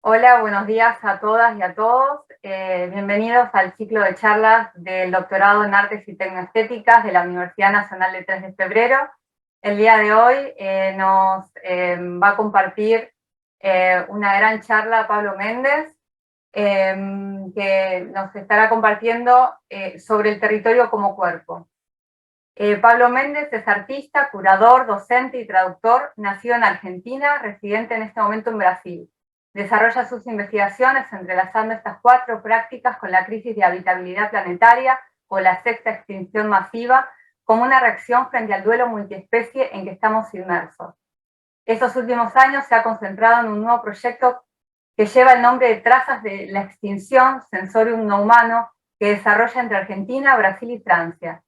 Hola, buenos días a todas y a todos. Bienvenidos al ciclo de charlas del doctorado en Artes y Tecnoestéticas de la Universidad Nacional de 3 de Febrero. El día de hoy nos va a compartir una gran charla Pablo Méndez, que nos estará compartiendo sobre el territorio como cuerpo. Pablo Méndez es artista, curador, docente y traductor, nacido en Argentina, residente en este momento en Brasil. Desarrolla sus investigaciones entrelazando estas cuatro prácticas con la crisis de habitabilidad planetaria o la sexta extinción masiva como una reacción frente al duelo multiespecie en que estamos inmersos. Estos últimos años se ha concentrado en un nuevo proyecto que lleva el nombre de Trazas de la Extinción, Sensorium No Humano, que desarrolla entre Argentina, Brasil y Francia.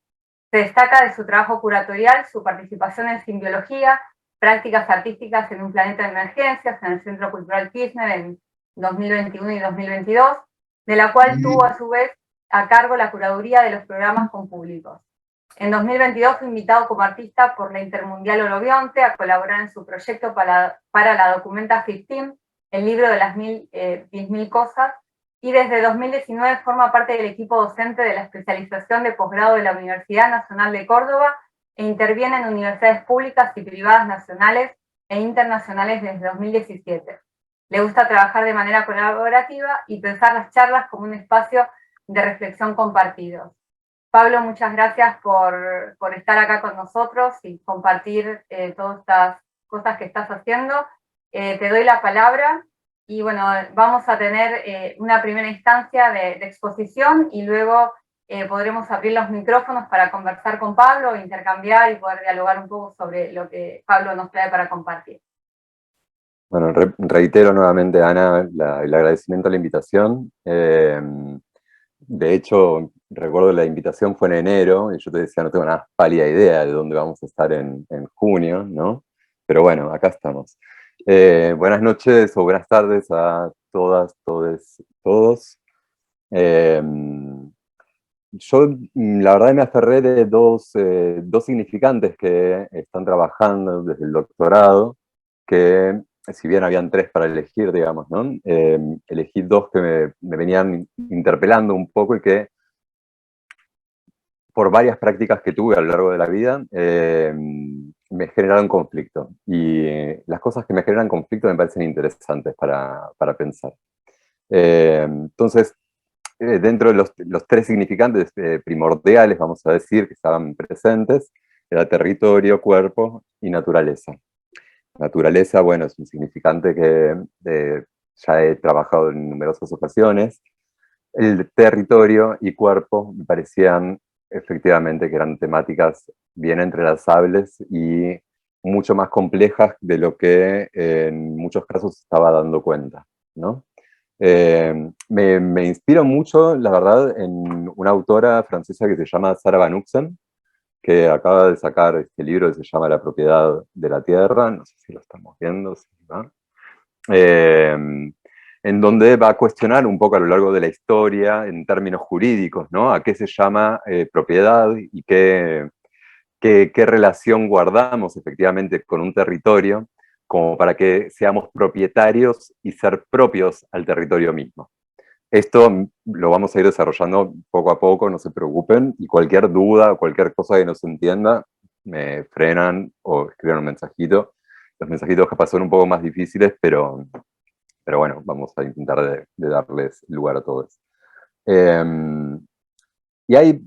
Se destaca de su trabajo curatorial, su participación en simbiología, prácticas artísticas en un planeta de emergencias en el Centro Cultural Kirchner en 2021 y 2022, de la cual tuvo a su vez a cargo la curaduría de los programas con públicos. En 2022 fue invitado como artista por la Intermundial Orobionte a colaborar en su proyecto para la Documenta 15, el libro de las 10.000 cosas, y desde 2019 forma parte del equipo docente de la especialización de posgrado de la Universidad Nacional de Córdoba e interviene en universidades públicas y privadas nacionales e internacionales desde 2017. Le gusta trabajar de manera colaborativa y pensar las charlas como un espacio de reflexión compartido. Pablo, muchas gracias por estar acá con nosotros y compartir todas estas cosas que estás haciendo. Te doy la palabra y bueno, vamos a tener una primera instancia de exposición y luego podremos abrir los micrófonos para conversar con Pablo, intercambiar y poder dialogar un poco sobre lo que Pablo nos trae para compartir. Bueno, reitero nuevamente, Ana, el agradecimiento a la invitación. De hecho, recuerdo la invitación fue en enero y yo te decía, no tengo una pálida idea de dónde vamos a estar en junio, ¿no? Pero bueno, acá estamos. Buenas noches o buenas tardes a todas, todes, todos. Eh, yo, la verdad, me aferré de dos significantes que están trabajando desde el doctorado, que si bien habían tres para elegir, digamos, ¿no? Elegí dos que me venían interpelando un poco y que por varias prácticas que tuve a lo largo de la vida, me generaron conflicto. Y las cosas que me generan conflicto me parecen interesantes para pensar. Entonces, dentro de los tres significantes primordiales, vamos a decir, que estaban presentes, era territorio, cuerpo y naturaleza. Naturaleza, bueno, es un significante que ya he trabajado en numerosas ocasiones. El territorio y cuerpo me parecían efectivamente que eran temáticas bien entrelazables y mucho más complejas de lo que en muchos casos estaba dando cuenta, ¿no? Me inspiro mucho, la verdad, en una autora francesa que se llama Sarah Van Uxen, que acaba de sacar este libro que se llama La propiedad de la tierra, no sé si lo estamos viendo, ¿sí, no? En donde va a cuestionar un poco a lo largo de la historia, en términos jurídicos, ¿no? A qué se llama propiedad y qué relación guardamos efectivamente con un territorio, como para que seamos propietarios y ser propios al territorio mismo. Esto lo vamos a ir desarrollando poco a poco, no se preocupen, y cualquier duda o cualquier cosa que no se entienda, me frenan o escriben un mensajito. Los mensajitos capaz son un poco más difíciles, pero bueno, vamos a intentar de darles lugar a todos. Y hay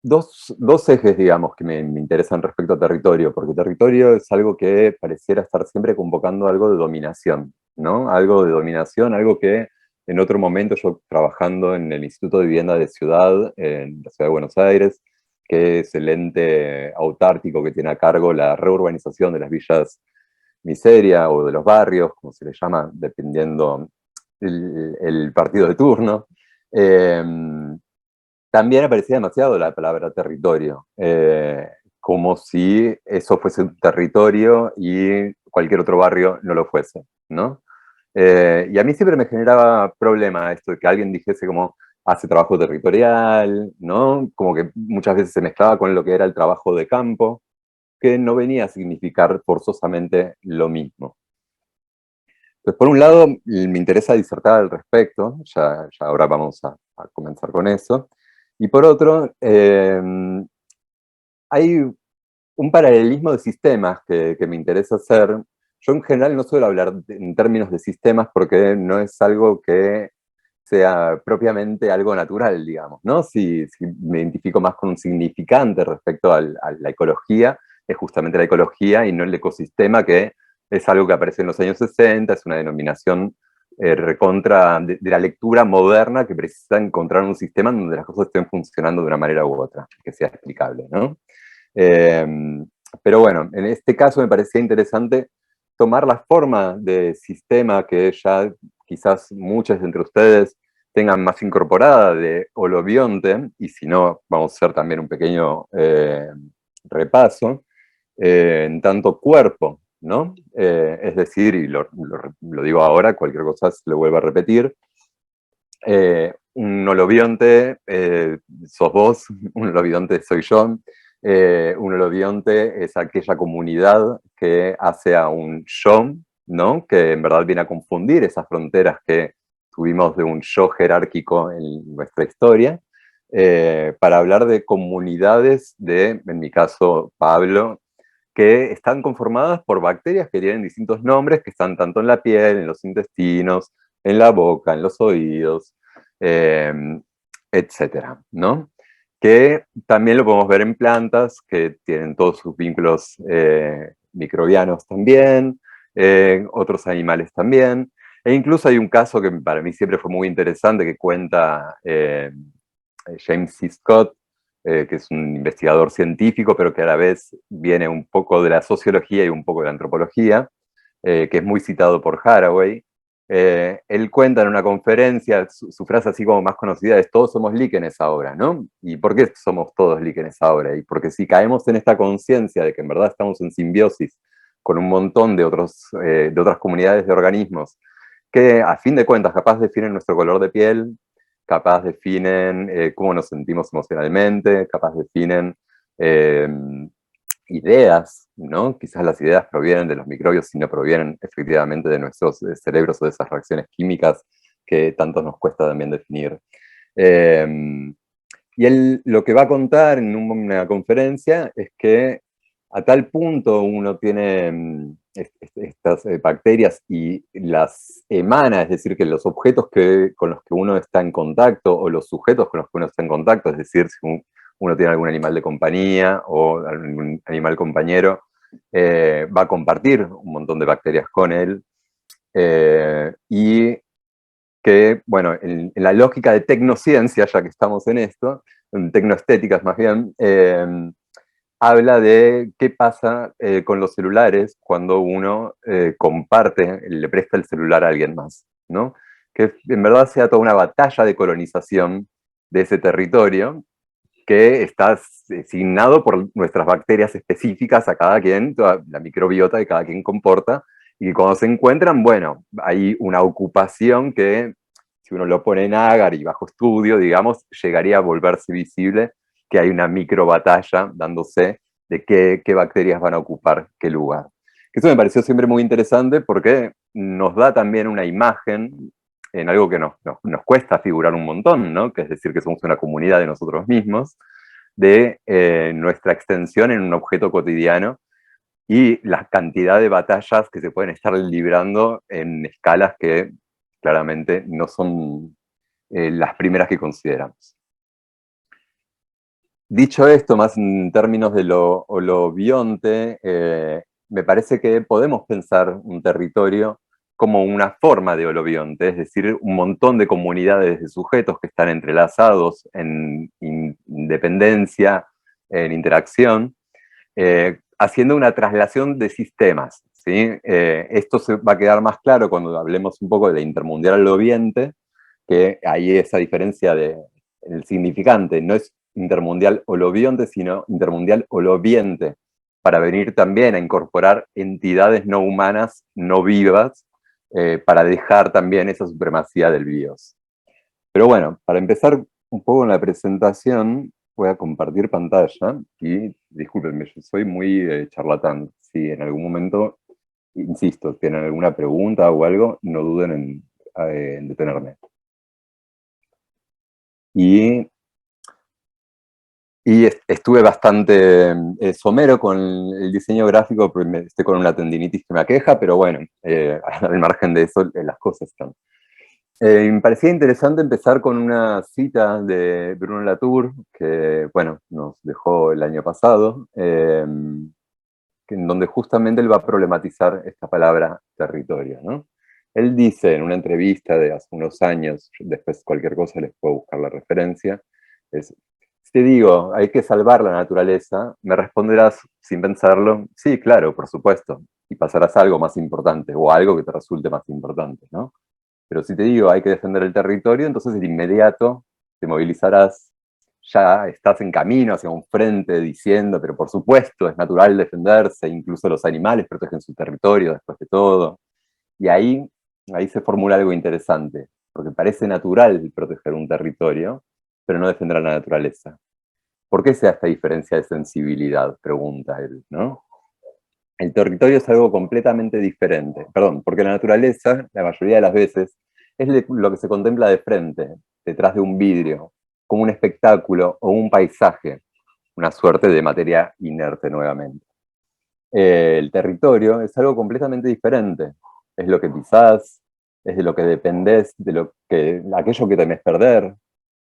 dos ejes, digamos, que me interesan respecto a territorio, porque territorio es algo que pareciera estar siempre convocando algo de dominación, ¿no? Algo de dominación, algo que en otro momento yo trabajando en el Instituto de Vivienda de Ciudad, en la Ciudad de Buenos Aires, que es el ente autárquico que tiene a cargo la reurbanización de las villas miseria o de los barrios, como se le llama, dependiendo el partido de turno. Eh, También aparecía demasiado la palabra territorio, como si eso fuese un territorio y cualquier otro barrio no lo fuese, ¿no? Y a mí siempre me generaba problema esto de que alguien dijese como hace trabajo territorial, ¿no? Como que muchas veces se mezclaba con lo que era el trabajo de campo, que no venía a significar forzosamente lo mismo. Entonces, por un lado, me interesa disertar al respecto, ya ahora vamos a comenzar con eso. Y por otro, hay un paralelismo de sistemas que me interesa hacer. Yo en general no suelo hablar en términos de sistemas porque no es algo que sea propiamente algo natural, digamos, ¿no? Si me identifico más con un significante respecto a la ecología, es justamente la ecología y no el ecosistema, que es algo que aparece en los años 60, es una denominación recontra de la lectura moderna que precisa encontrar un sistema en donde las cosas estén funcionando de una manera u otra, que sea explicable, ¿no? Eh, pero bueno, en este caso me parecía interesante tomar la forma de sistema que ya quizás muchos de entre ustedes tengan más incorporada de holobionte, y si no, vamos a hacer también un pequeño repaso, en tanto cuerpo, ¿no? Es decir, y lo digo ahora, cualquier cosa se lo vuelvo a repetir, un holobionte sos vos, un holobionte soy yo, un holobionte es aquella comunidad que hace a un yo, ¿no? Que en verdad viene a confundir esas fronteras que tuvimos de un yo jerárquico en nuestra historia, para hablar de comunidades de, en mi caso, Pablo, que están conformadas por bacterias que tienen distintos nombres, que están tanto en la piel, en los intestinos, en la boca, en los oídos, eh, etcétera, ¿no? Que también lo podemos ver en plantas que tienen todos sus vínculos microbianos también, otros animales también, e incluso hay un caso que para mí siempre fue muy interesante que cuenta James C. Scott, que es un investigador científico, pero que a la vez viene un poco de la sociología y un poco de la antropología, que es muy citado por Haraway. Él cuenta en una conferencia, su frase así como más conocida es: todos somos líquenes ahora, ¿no? ¿Y por qué somos todos líquenes ahora? Y porque si caemos en esta conciencia de que en verdad estamos en simbiosis con un montón de otras comunidades de organismos, que a fin de cuentas capaz definen nuestro color de piel, capaz definen cómo nos sentimos emocionalmente, capaz definen eh, ideas, ¿no? Quizás las ideas provienen de los microbios y no provienen efectivamente de nuestros cerebros o de esas reacciones químicas que tanto nos cuesta también definir. Y él lo que va a contar en una conferencia es que a tal punto uno tiene estas bacterias y las emana, es decir, que los objetos con los que uno está en contacto o los sujetos con los que uno está en contacto, es decir, si uno tiene algún animal de compañía o algún animal compañero, va a compartir un montón de bacterias con él. Y que, bueno, en la lógica de tecnociencia, ya que estamos en esto, en tecnoestéticas más bien, habla de qué pasa con los celulares cuando uno comparte, le presta el celular a alguien más, ¿no? Que en verdad sea toda una batalla de colonización de ese territorio que está asignado por nuestras bacterias específicas a cada quien, toda la microbiota de cada quien comporta, y cuando se encuentran, bueno, hay una ocupación que, si uno lo pone en agar y bajo estudio, digamos, llegaría a volverse visible que hay una microbatalla dándose de qué bacterias van a ocupar qué lugar. Eso me pareció siempre muy interesante porque nos da también una imagen en algo que nos cuesta figurar un montón, ¿no? Que es decir, que somos una comunidad de nosotros mismos, de nuestra extensión en un objeto cotidiano y la cantidad de batallas que se pueden estar librando en escalas que claramente no son las primeras que consideramos. Dicho esto, más en términos de lo holobionte, me parece que podemos pensar un territorio como una forma de holobionte, es decir, un montón de comunidades de sujetos que están entrelazados en independencia, en interacción, haciendo una traslación de sistemas, ¿sí? Esto se va a quedar más claro cuando hablemos un poco de intermundial holobiente, que ahí esa diferencia de el significante no es intermundial holobionte, sino intermundial holobiente, para venir también a incorporar entidades no humanas, no vivas, para dejar también esa supremacía del bios. Pero bueno, para empezar un poco en la presentación, voy a compartir pantalla y discúlpenme, yo soy muy charlatán. Si en algún momento insisto, tienen alguna pregunta o algo, no duden en detenerme. Y estuve bastante somero con el diseño gráfico, porque estoy con una tendinitis que me aqueja, pero bueno, al margen de eso, las cosas están. Me parecía interesante empezar con una cita de Bruno Latour, que, bueno, nos dejó el año pasado, en donde justamente él va a problematizar esta palabra territorio, ¿no? Él dice en una entrevista de hace unos años, después cualquier cosa les puedo buscar la referencia, es, si te digo, hay que salvar la naturaleza, me responderás sin pensarlo, sí, claro, por supuesto, y pasarás a algo más importante, o a algo que te resulte más importante, ¿no? Pero si te digo, hay que defender el territorio, entonces de inmediato te movilizarás, ya estás en camino hacia un frente diciendo, pero por supuesto, es natural defenderse, incluso los animales protegen su territorio después de todo. Y ahí se formula algo interesante, porque parece natural proteger un territorio, pero no defender a la naturaleza. ¿Por qué se da esta diferencia de sensibilidad? Pregunta él, ¿no? El territorio es algo completamente diferente. Perdón, porque la naturaleza, la mayoría de las veces, es lo que se contempla de frente, detrás de un vidrio, como un espectáculo o un paisaje, una suerte de materia inerte nuevamente. El territorio es algo completamente diferente. Es lo que pisás, es de lo que dependés, aquello que temés perder,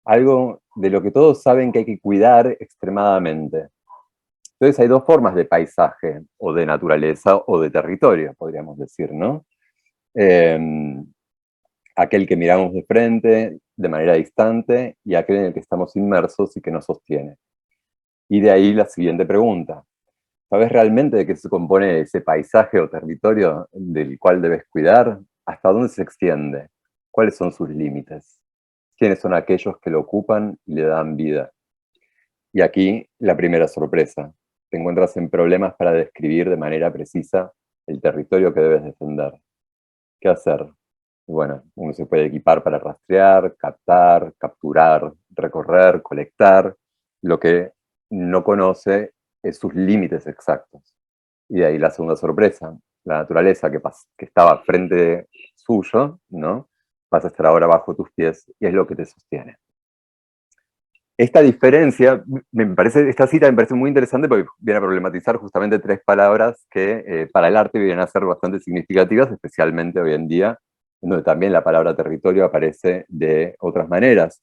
algo de lo que todos saben que hay que cuidar extremadamente. Entonces hay dos formas de paisaje, o de naturaleza, o de territorio, podríamos decir, ¿no? Eh, aquel que miramos de frente, de manera distante, y aquel en el que estamos inmersos y que nos sostiene. Y de ahí la siguiente pregunta. ¿Sabes realmente de qué se compone ese paisaje o territorio del cual debes cuidar? ¿Hasta dónde se extiende? ¿Cuáles son sus límites? ¿Quiénes son aquellos que lo ocupan y le dan vida? Y aquí la primera sorpresa. Te encuentras en problemas para describir de manera precisa el territorio que debes defender. ¿Qué hacer? Bueno, uno se puede equipar para rastrear, captar, capturar, recorrer, colectar. Lo que no conoce es sus límites exactos. Y de ahí la segunda sorpresa. La naturaleza que estaba frente suyo, ¿no? Pasa a estar ahora bajo tus pies y es lo que te sostiene. Esta diferencia, esta cita me parece muy interesante porque viene a problematizar justamente tres palabras que para el arte vienen a ser bastante significativas, especialmente hoy en día, en donde también la palabra territorio aparece de otras maneras.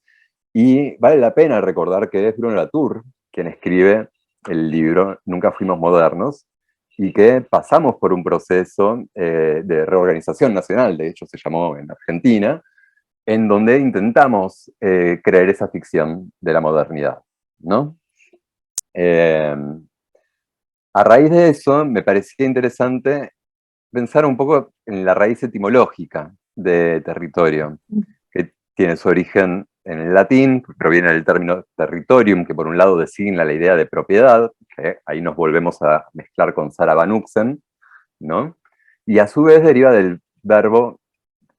Y vale la pena recordar que es Bruno Latour quien escribe el libro Nunca fuimos modernos, y que pasamos por un proceso de reorganización nacional, de hecho se llamó en Argentina, en donde intentamos creer esa ficción de la modernidad, ¿no? Eh, a raíz de eso, me parecía interesante pensar un poco en la raíz etimológica de territorio, que tiene su origen en el latín, proviene del término territorium, que por un lado designa la idea de propiedad, que ahí nos volvemos a mezclar con Sara Van Uxen, ¿no? Y a su vez deriva del verbo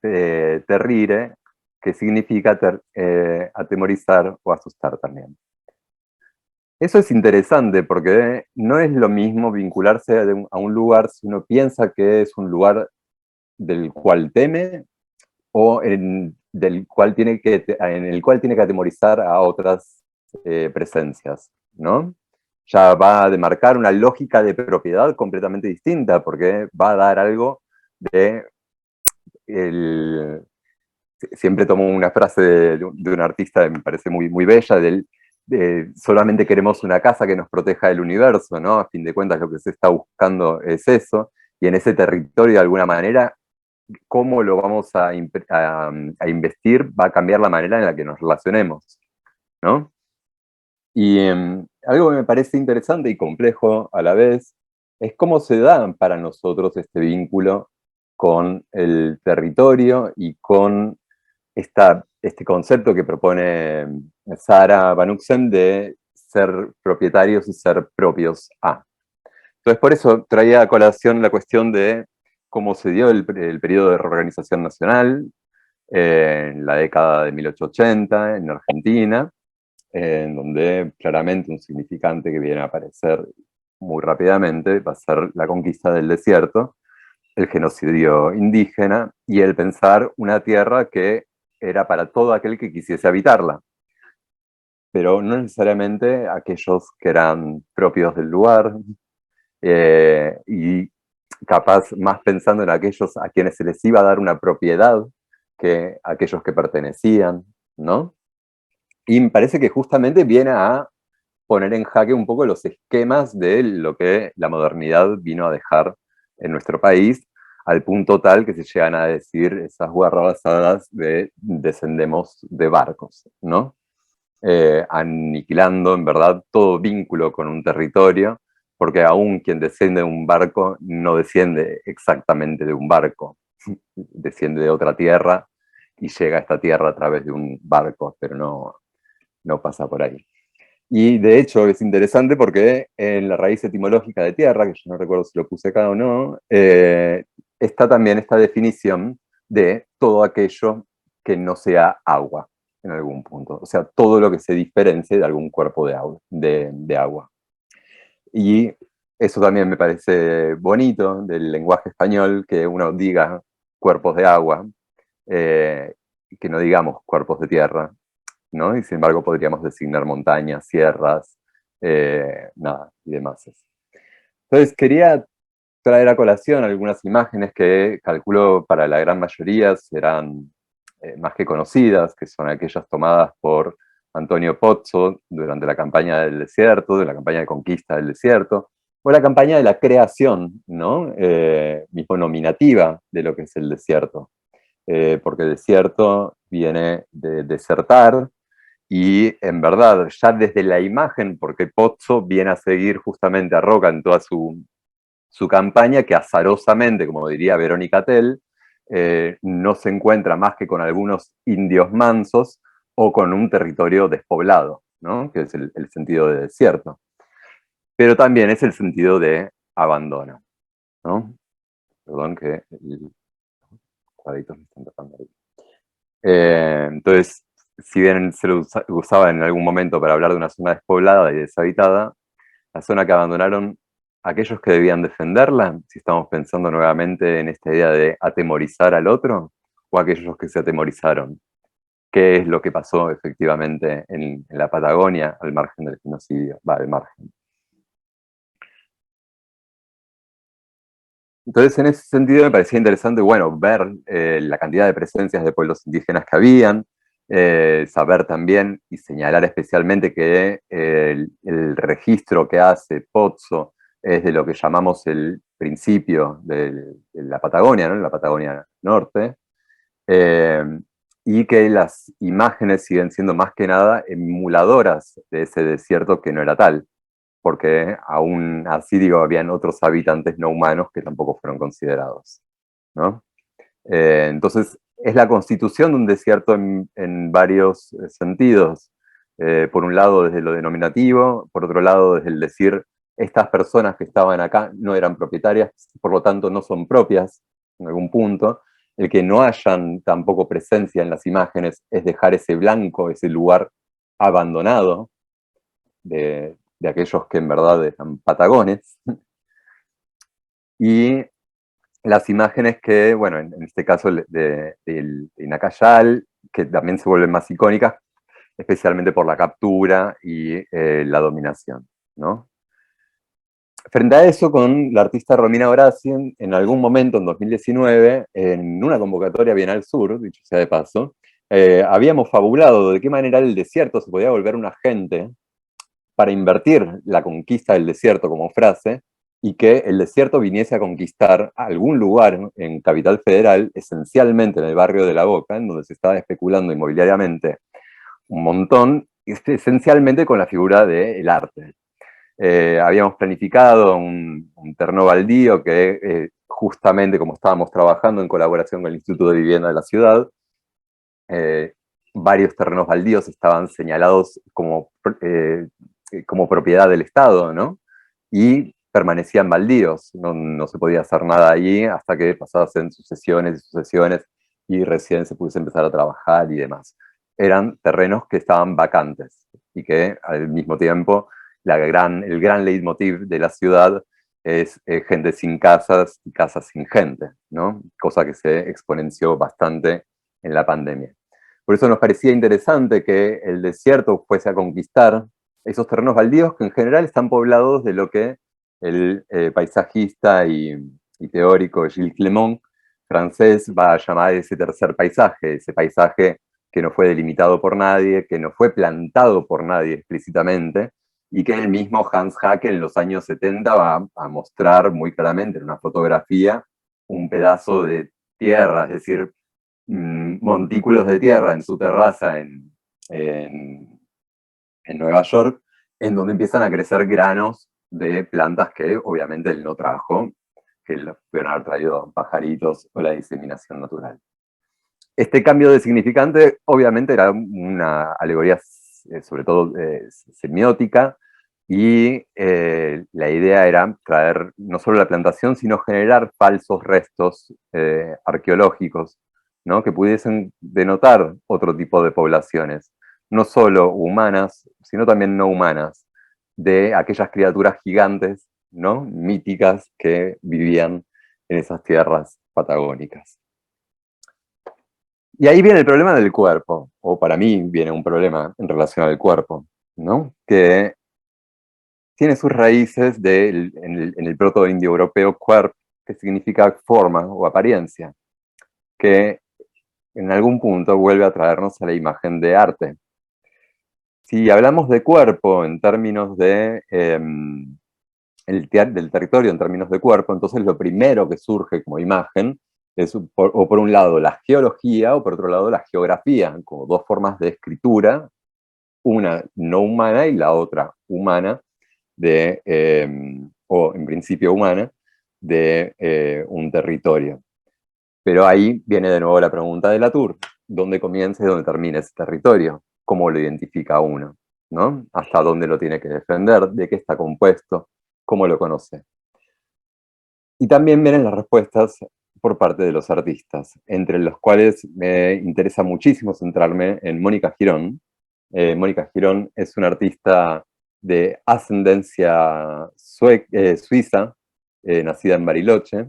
terrire, que significa atemorizar o asustar también. Eso es interesante porque no es lo mismo vincularse a un lugar si uno piensa que es un lugar del cual teme o en el cual tiene que atemorizar a otras presencias, ¿no? Ya va a demarcar una lógica de propiedad completamente distinta porque va a dar algo de el, siempre tomo una frase de un artista que me parece muy, muy bella, solamente queremos una casa que nos proteja del universo, ¿no? A fin de cuentas lo que se está buscando es eso, y en ese territorio de alguna manera, cómo lo vamos a investir va a cambiar la manera en la que nos relacionemos, ¿no? Y algo que me parece interesante y complejo a la vez es cómo se da para nosotros este vínculo con el territorio y con este concepto que propone Sara Van Uxem de ser propietarios y ser propios a. Entonces, por eso traía a colación la cuestión de cómo se dio el periodo de reorganización nacional en la década de 1880 en Argentina, en donde claramente un significante que viene a aparecer muy rápidamente va a ser la conquista del desierto, el genocidio indígena y el pensar una tierra que era para todo aquel que quisiese habitarla, pero no necesariamente aquellos que eran propios del lugar, y capaz más pensando en aquellos a quienes se les iba a dar una propiedad que aquellos que pertenecían, ¿no? Y me parece que justamente viene a poner en jaque un poco los esquemas de lo que la modernidad vino a dejar en nuestro país, al punto tal que se llegan a decir esas guarrabasadas de descendemos de barcos, ¿no? Aniquilando en verdad todo vínculo con un territorio, porque aún quien desciende de un barco no desciende exactamente de un barco, desciende de otra tierra y llega a esta tierra a través de un barco, pero no pasa por ahí. Y de hecho es interesante porque en la raíz etimológica de tierra, que yo no recuerdo si lo puse acá o no, está también esta definición de todo aquello que no sea agua en algún punto. O sea, todo lo que se diferencie de algún cuerpo de agua. Y eso también me parece bonito del lenguaje español, que uno diga cuerpos de agua, que no digamos cuerpos de tierra, ¿no? Y sin embargo podríamos designar montañas, sierras, nada, y demás. Entonces quería traer a colación algunas imágenes que calculo para la gran mayoría serán más que conocidas, que son aquellas tomadas por Antonio Pozzo durante la campaña del desierto, de la campaña de conquista del desierto, o la campaña de la creación, ¿no? Mismo nominativa de lo que es el desierto. Porque desierto viene de desertar, y en verdad, ya desde la imagen, porque Pozzo viene a seguir justamente a Roca en toda su campaña, que azarosamente, como diría Verónica Tell, no se encuentra más que con algunos indios mansos o con un territorio despoblado, ¿no? Que es el sentido de desierto. Pero también es el sentido de abandono, ¿no? Perdón que los cuadritos me están tapando ahí. Entonces, si bien se lo usaba en algún momento para hablar de una zona despoblada y deshabitada, la zona que abandonaron aquellos que debían defenderla, si estamos pensando nuevamente en esta idea de atemorizar al otro, o aquellos que se atemorizaron. ¿Qué es lo que pasó efectivamente en la Patagonia al margen del genocidio? Va, al margen. Entonces, en ese sentido me parecía interesante, bueno, ver la cantidad de presencias de pueblos indígenas que habían, saber también y señalar especialmente que el registro que hace Pozzo es de lo que llamamos el principio de la Patagonia, ¿no? La Patagonia Norte, eh, y que las imágenes siguen siendo más que nada emuladoras de ese desierto que no era tal, porque aún así, digo, habían otros habitantes no humanos que tampoco fueron considerados, ¿no? Entonces, es la constitución de un desierto en varios sentidos. Por un lado, desde lo denominativo, por otro lado, desde el decir, estas personas que estaban acá no eran propietarias, por lo tanto no son propias en algún punto. El que no hayan tampoco presencia en las imágenes es dejar ese blanco, ese lugar abandonado de aquellos que en verdad eran patagones. Y las imágenes que, bueno, en este caso de Inacayal, que también se vuelven más icónicas, especialmente por la captura y la dominación, ¿no? Frente a eso, con la artista Romina Horaci, en algún momento, en 2019, en una convocatoria Bienal Sur, dicho sea de paso, habíamos fabulado de qué manera el desierto se podía volver un agente para invertir la conquista del desierto como frase, y que el desierto viniese a conquistar algún lugar en Capital Federal, esencialmente en el barrio de La Boca, en donde se estaba especulando inmobiliariamente un montón, esencialmente con la figura del arte. Habíamos planificado un terreno baldío que justamente como estábamos trabajando en colaboración con el Instituto de Vivienda de la ciudad, varios terrenos baldíos estaban señalados como propiedad del Estado, ¿no? Y permanecían baldíos, no se podía hacer nada allí hasta que pasasen sucesiones y sucesiones y recién se pudiese empezar a trabajar y demás. Eran terrenos que estaban vacantes y que al mismo tiempo el gran leitmotiv de la ciudad es gente sin casas y casas sin gente, ¿no? Cosa que se exponenció bastante en la pandemia. Por eso nos parecía interesante que el desierto fuese a conquistar esos terrenos baldíos que en general están poblados de lo que el paisajista y teórico Gilles Clément, francés, va a llamar ese tercer paisaje, ese paisaje que no fue delimitado por nadie, que no fue plantado por nadie explícitamente, y que el mismo Hans Haeckel en los años 70 va a mostrar muy claramente en una fotografía un pedazo de tierra, es decir, montículos de tierra en su terraza en Nueva York, en donde empiezan a crecer granos de plantas que obviamente él no trajo, que lo pudieron haber traído pajaritos o la diseminación natural. Este cambio de significante obviamente era una alegoría sobre todo semiótica, y la idea era traer no solo la plantación, sino generar falsos restos arqueológicos, ¿no? Que pudiesen denotar otro tipo de poblaciones, no solo humanas, sino también no humanas, de aquellas criaturas gigantes, ¿no? Míticas que vivían en esas tierras patagónicas. Y ahí viene el problema del cuerpo, o para mí viene un problema en relación al cuerpo, ¿no? Que tiene sus raíces en el proto-indoeuropeo cuerp, que significa forma o apariencia, que en algún punto vuelve a traernos a la imagen de arte. Si hablamos de cuerpo en términos del territorio, en términos de cuerpo, entonces lo primero que surge como imagen es, o por un lado, la geología, o por otro lado, la geografía, como dos formas de escritura, una no humana y la otra humana, o en principio humana, de un territorio. Pero ahí viene de nuevo la pregunta de Latour: ¿dónde comienza y dónde termina ese territorio? ¿Cómo lo identifica uno? ¿No? ¿Hasta dónde lo tiene que defender? ¿De qué está compuesto? ¿Cómo lo conoce? Y también vienen las respuestas por parte de los artistas, entre los cuales me interesa muchísimo centrarme en Mónica Girón. Mónica Girón es una artista de ascendencia suiza, nacida en Bariloche,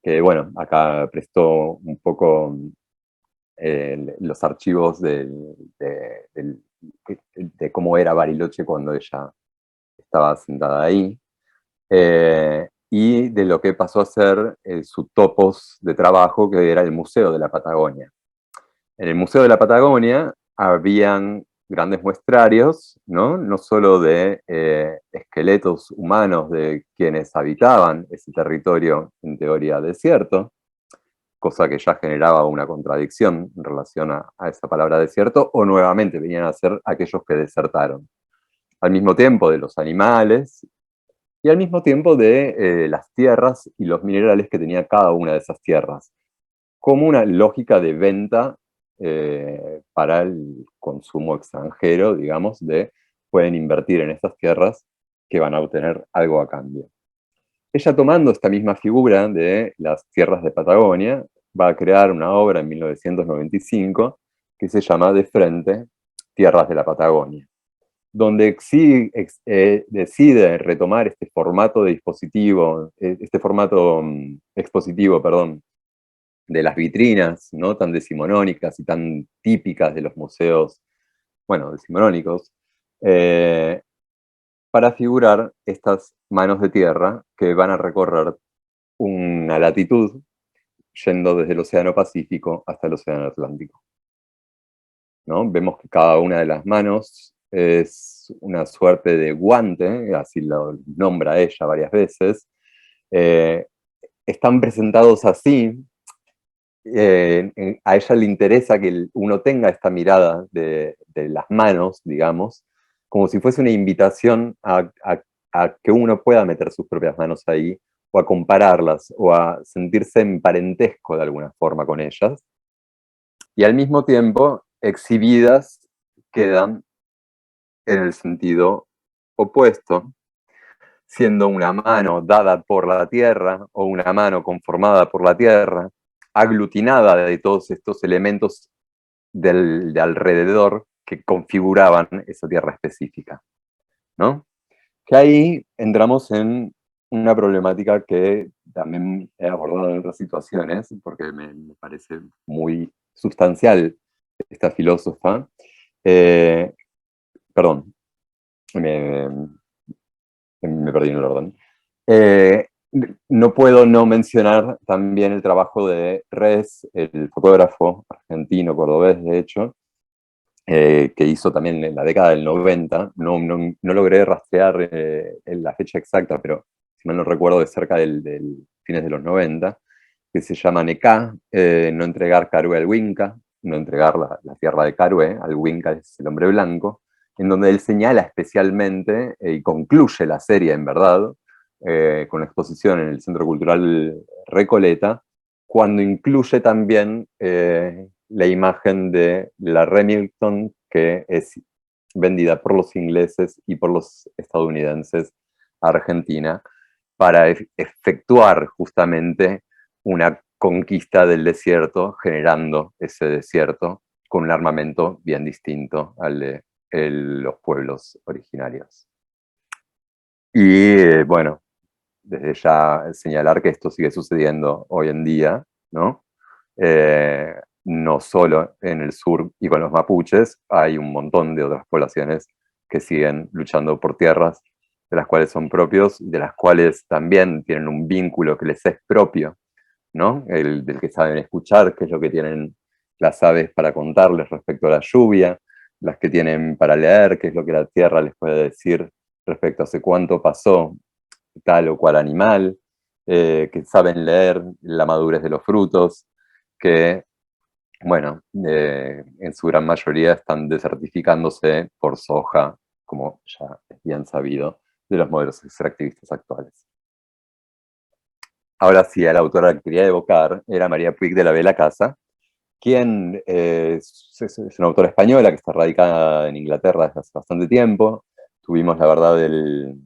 que bueno, acá prestó un poco los archivos de cómo era Bariloche cuando ella estaba sentada ahí, y de lo que pasó a ser su topos de trabajo, que era el Museo de la Patagonia. En el Museo de la Patagonia habían grandes muestrarios, no solo de esqueletos humanos de quienes habitaban ese territorio en teoría desierto, cosa que ya generaba una contradicción en relación a esa palabra desierto, o nuevamente venían a ser aquellos que desertaron. Al mismo tiempo de los animales, y al mismo tiempo de las tierras y los minerales que tenía cada una de esas tierras, como una lógica de venta para el consumo extranjero, digamos, de pueden invertir en estas tierras que van a obtener algo a cambio. Ella, tomando esta misma figura de las tierras de Patagonia, va a crear una obra en 1995 que se llama De Frente, Tierras de la Patagonia, donde decide retomar este formato de dispositivo, este formato expositivo, perdón, de las vitrinas, ¿no? Tan decimonónicas y tan típicas de los museos, bueno, decimonónicos, para figurar estas manos de tierra que van a recorrer una latitud yendo desde el Océano Pacífico hasta el Océano Atlántico, ¿no? Vemos que cada una de las manos es una suerte de guante, así lo nombra ella varias veces. Están presentados así. A ella le interesa que uno tenga esta mirada de las manos, digamos, como si fuese una invitación a que uno pueda meter sus propias manos ahí, o a compararlas, o a sentirse en parentesco de alguna forma con ellas. Y al mismo tiempo, exhibidas quedan en el sentido opuesto, siendo una mano dada por la tierra o una mano conformada por la tierra, aglutinada de todos estos elementos de alrededor que configuraban esa tierra específica, ¿no? Que ahí entramos en una problemática que también he abordado en otras situaciones, porque me parece muy sustancial esta filósofa. Eh, Perdón, me, me perdí en el orden. Eh, no puedo no mencionar también el trabajo de Res, el fotógrafo argentino, cordobés, de hecho, que hizo también en la década del 90. No logré rastrear la fecha exacta, pero si mal no recuerdo, de cerca del fines de los 90, que se llama Necá, no entregar Carué al Winca, no entregar la tierra de Carué al Winca, es el hombre blanco, en donde él señala especialmente, y concluye la serie en verdad, con exposición en el Centro Cultural Recoleta, cuando incluye también la imagen de la Remington, que es vendida por los ingleses y por los estadounidenses a Argentina, para efectuar justamente una conquista del desierto, generando ese desierto con un armamento bien distinto al de los pueblos originarios. Y bueno, desde ya señalar que esto sigue sucediendo hoy en día, ¿no? No solo en el sur y con los mapuches, hay un montón de otras poblaciones que siguen luchando por tierras de las cuales son propios, de las cuales también tienen un vínculo que les es propio, ¿no? Del que saben escuchar, qué es lo que tienen las aves para contarles respecto a la lluvia, las que tienen para leer, qué es lo que la tierra les puede decir respecto a hace cuánto pasó tal o cual animal, que saben leer la madurez de los frutos, que, bueno, en su gran mayoría están desertificándose por soja, como ya es bien sabido, de los modelos extractivistas actuales. Ahora sí, a la autora que quería evocar era María Puig de la Vela Casa, quien es una autora española que está radicada en Inglaterra desde hace bastante tiempo. Tuvimos, la verdad, el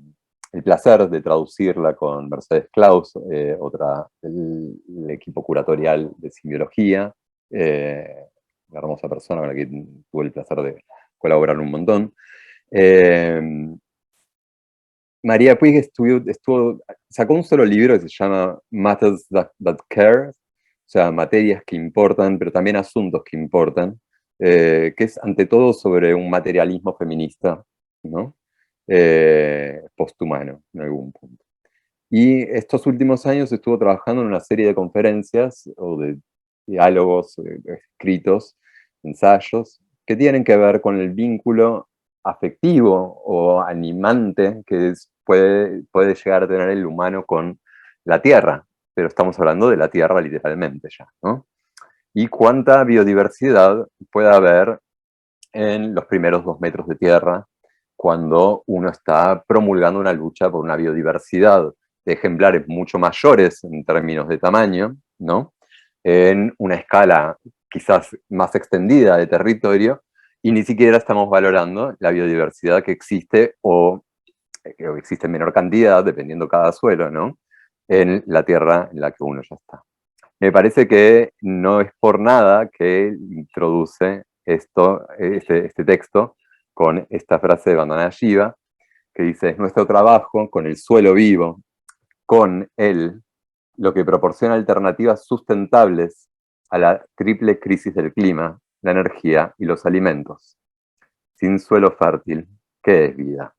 placer de traducirla con Mercedes Klaus, otra del equipo curatorial de simiología, una hermosa persona con la que tuve el placer de colaborar un montón. María Puig sacó un solo libro que se llama Matters That Care, o sea, materias que importan, pero también asuntos que importan, que es ante todo sobre un materialismo feminista, ¿no? Posthumano, en algún punto. Y estos últimos años estuvo trabajando en una serie de conferencias o de diálogos escritos, ensayos, que tienen que ver con el vínculo afectivo o animante que puede llegar a tener el humano con la Tierra, pero estamos hablando de la Tierra literalmente ya, ¿no? Y cuánta biodiversidad puede haber en los primeros 2 metros de tierra cuando uno está promulgando una lucha por una biodiversidad de ejemplares mucho mayores en términos de tamaño, ¿no? En una escala quizás más extendida de territorio, y ni siquiera estamos valorando la biodiversidad que existe o que existe en menor cantidad, dependiendo cada suelo, ¿no? En la tierra en la que uno ya está. Me parece que no es por nada que introduce este texto con esta frase de Vandana Shiva, que dice: es nuestro trabajo con el suelo vivo, con él, lo que proporciona alternativas sustentables a la triple crisis del clima, la energía y los alimentos. Sin suelo fértil, ¿qué es vida?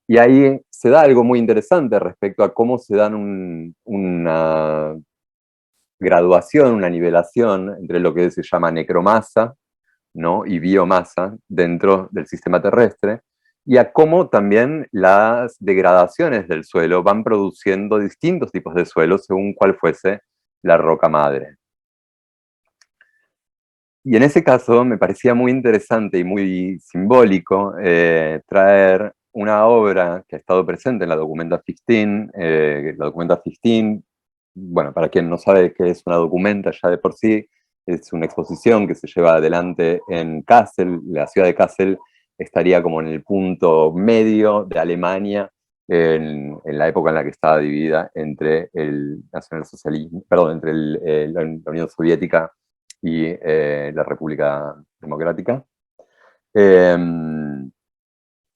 Y ahí se da algo muy interesante respecto a cómo se dan una graduación, una nivelación entre lo que se llama necromasa, ¿no? Y biomasa dentro del sistema terrestre, y a cómo también las degradaciones del suelo van produciendo distintos tipos de suelo según cuál fuese la roca madre. Y en ese caso me parecía muy interesante y muy simbólico traer una obra que ha estado presente en la Documenta 15, la Documenta 15, bueno, para quien no sabe qué es una documenta ya de por sí, es una exposición que se lleva adelante en Kassel. La ciudad de Kassel estaría como en el punto medio de Alemania en la época en la que estaba dividida entre el nacionalsocialismo, perdón, entre la Unión Soviética y la República Democrática.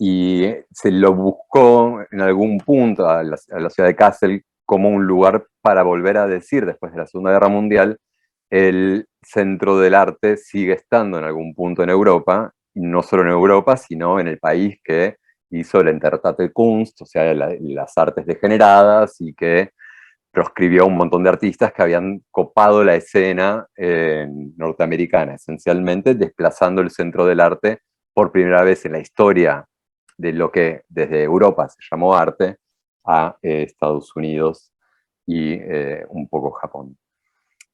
y se lo buscó en algún punto a la ciudad de Kassel como un lugar para volver a decir, después de la Segunda Guerra Mundial, el centro del arte sigue estando en algún punto en Europa, y no solo en Europa, sino en el país que hizo el Entertalte Kunst, o sea, las artes degeneradas, y que proscribió a un montón de artistas que habían copado la escena norteamericana, esencialmente desplazando el centro del arte por primera vez en la historia de lo que desde Europa se llamó arte a Estados Unidos y un poco Japón.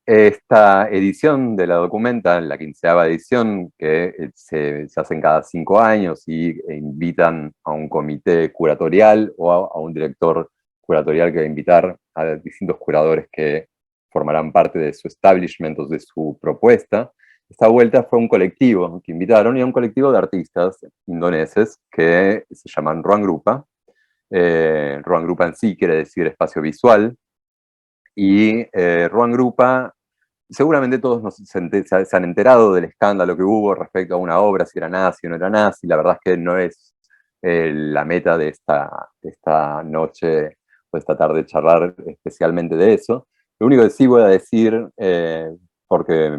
Esta edición de la Documenta, la 15ª edición, que se hacen cada 5 años y invitan a un comité curatorial o a un director curatorial que va a invitar a distintos curadores que formarán parte de su establishment o de su propuesta. Esta vuelta fue un colectivo que invitaron, y a un colectivo de artistas indoneses que se llaman Ruang Grupa. Ruang Grupa en sí quiere decir espacio visual, y Ruang Grupa, seguramente todos se han enterado del escándalo que hubo respecto a una obra, si era nazi o no era nazi. La verdad es que no es la meta de esta noche o esta tarde charlar especialmente de eso. Lo único que sí voy a decir, porque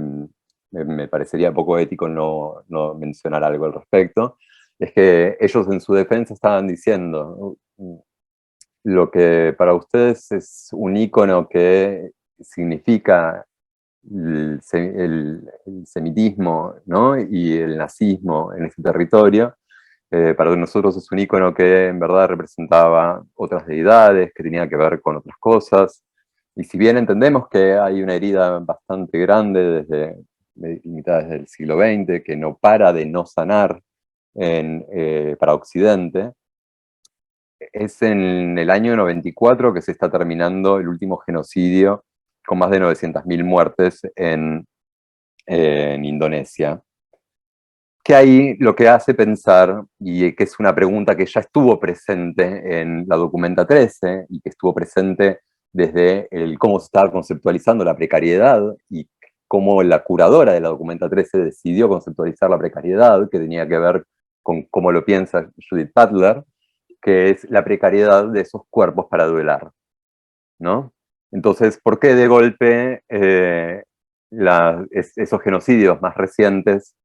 me parecería poco ético no mencionar algo al respecto, es que ellos en su defensa estaban diciendo lo que para ustedes es un ícono que significa el semitismo, ¿no? Y el nazismo en ese territorio. Para nosotros es un ícono que en verdad representaba otras deidades, que tenía que ver con otras cosas. Y si bien entendemos que hay una herida bastante grande desde mitades del siglo XX, que no para de no sanar para Occidente, es en el año 94 que se está terminando el último genocidio con más de 900.000 muertes en Indonesia. Que ahí lo que hace pensar, y que es una pregunta que ya estuvo presente en la Documenta 13, y que estuvo presente desde cómo se estaba conceptualizando la precariedad, y cómo la curadora de la Documenta 13 decidió conceptualizar la precariedad, que tenía que ver con cómo lo piensa Judith Butler, que es la precariedad de esos cuerpos para duelar, ¿no? Entonces, ¿por qué de golpe esos genocidios más recientes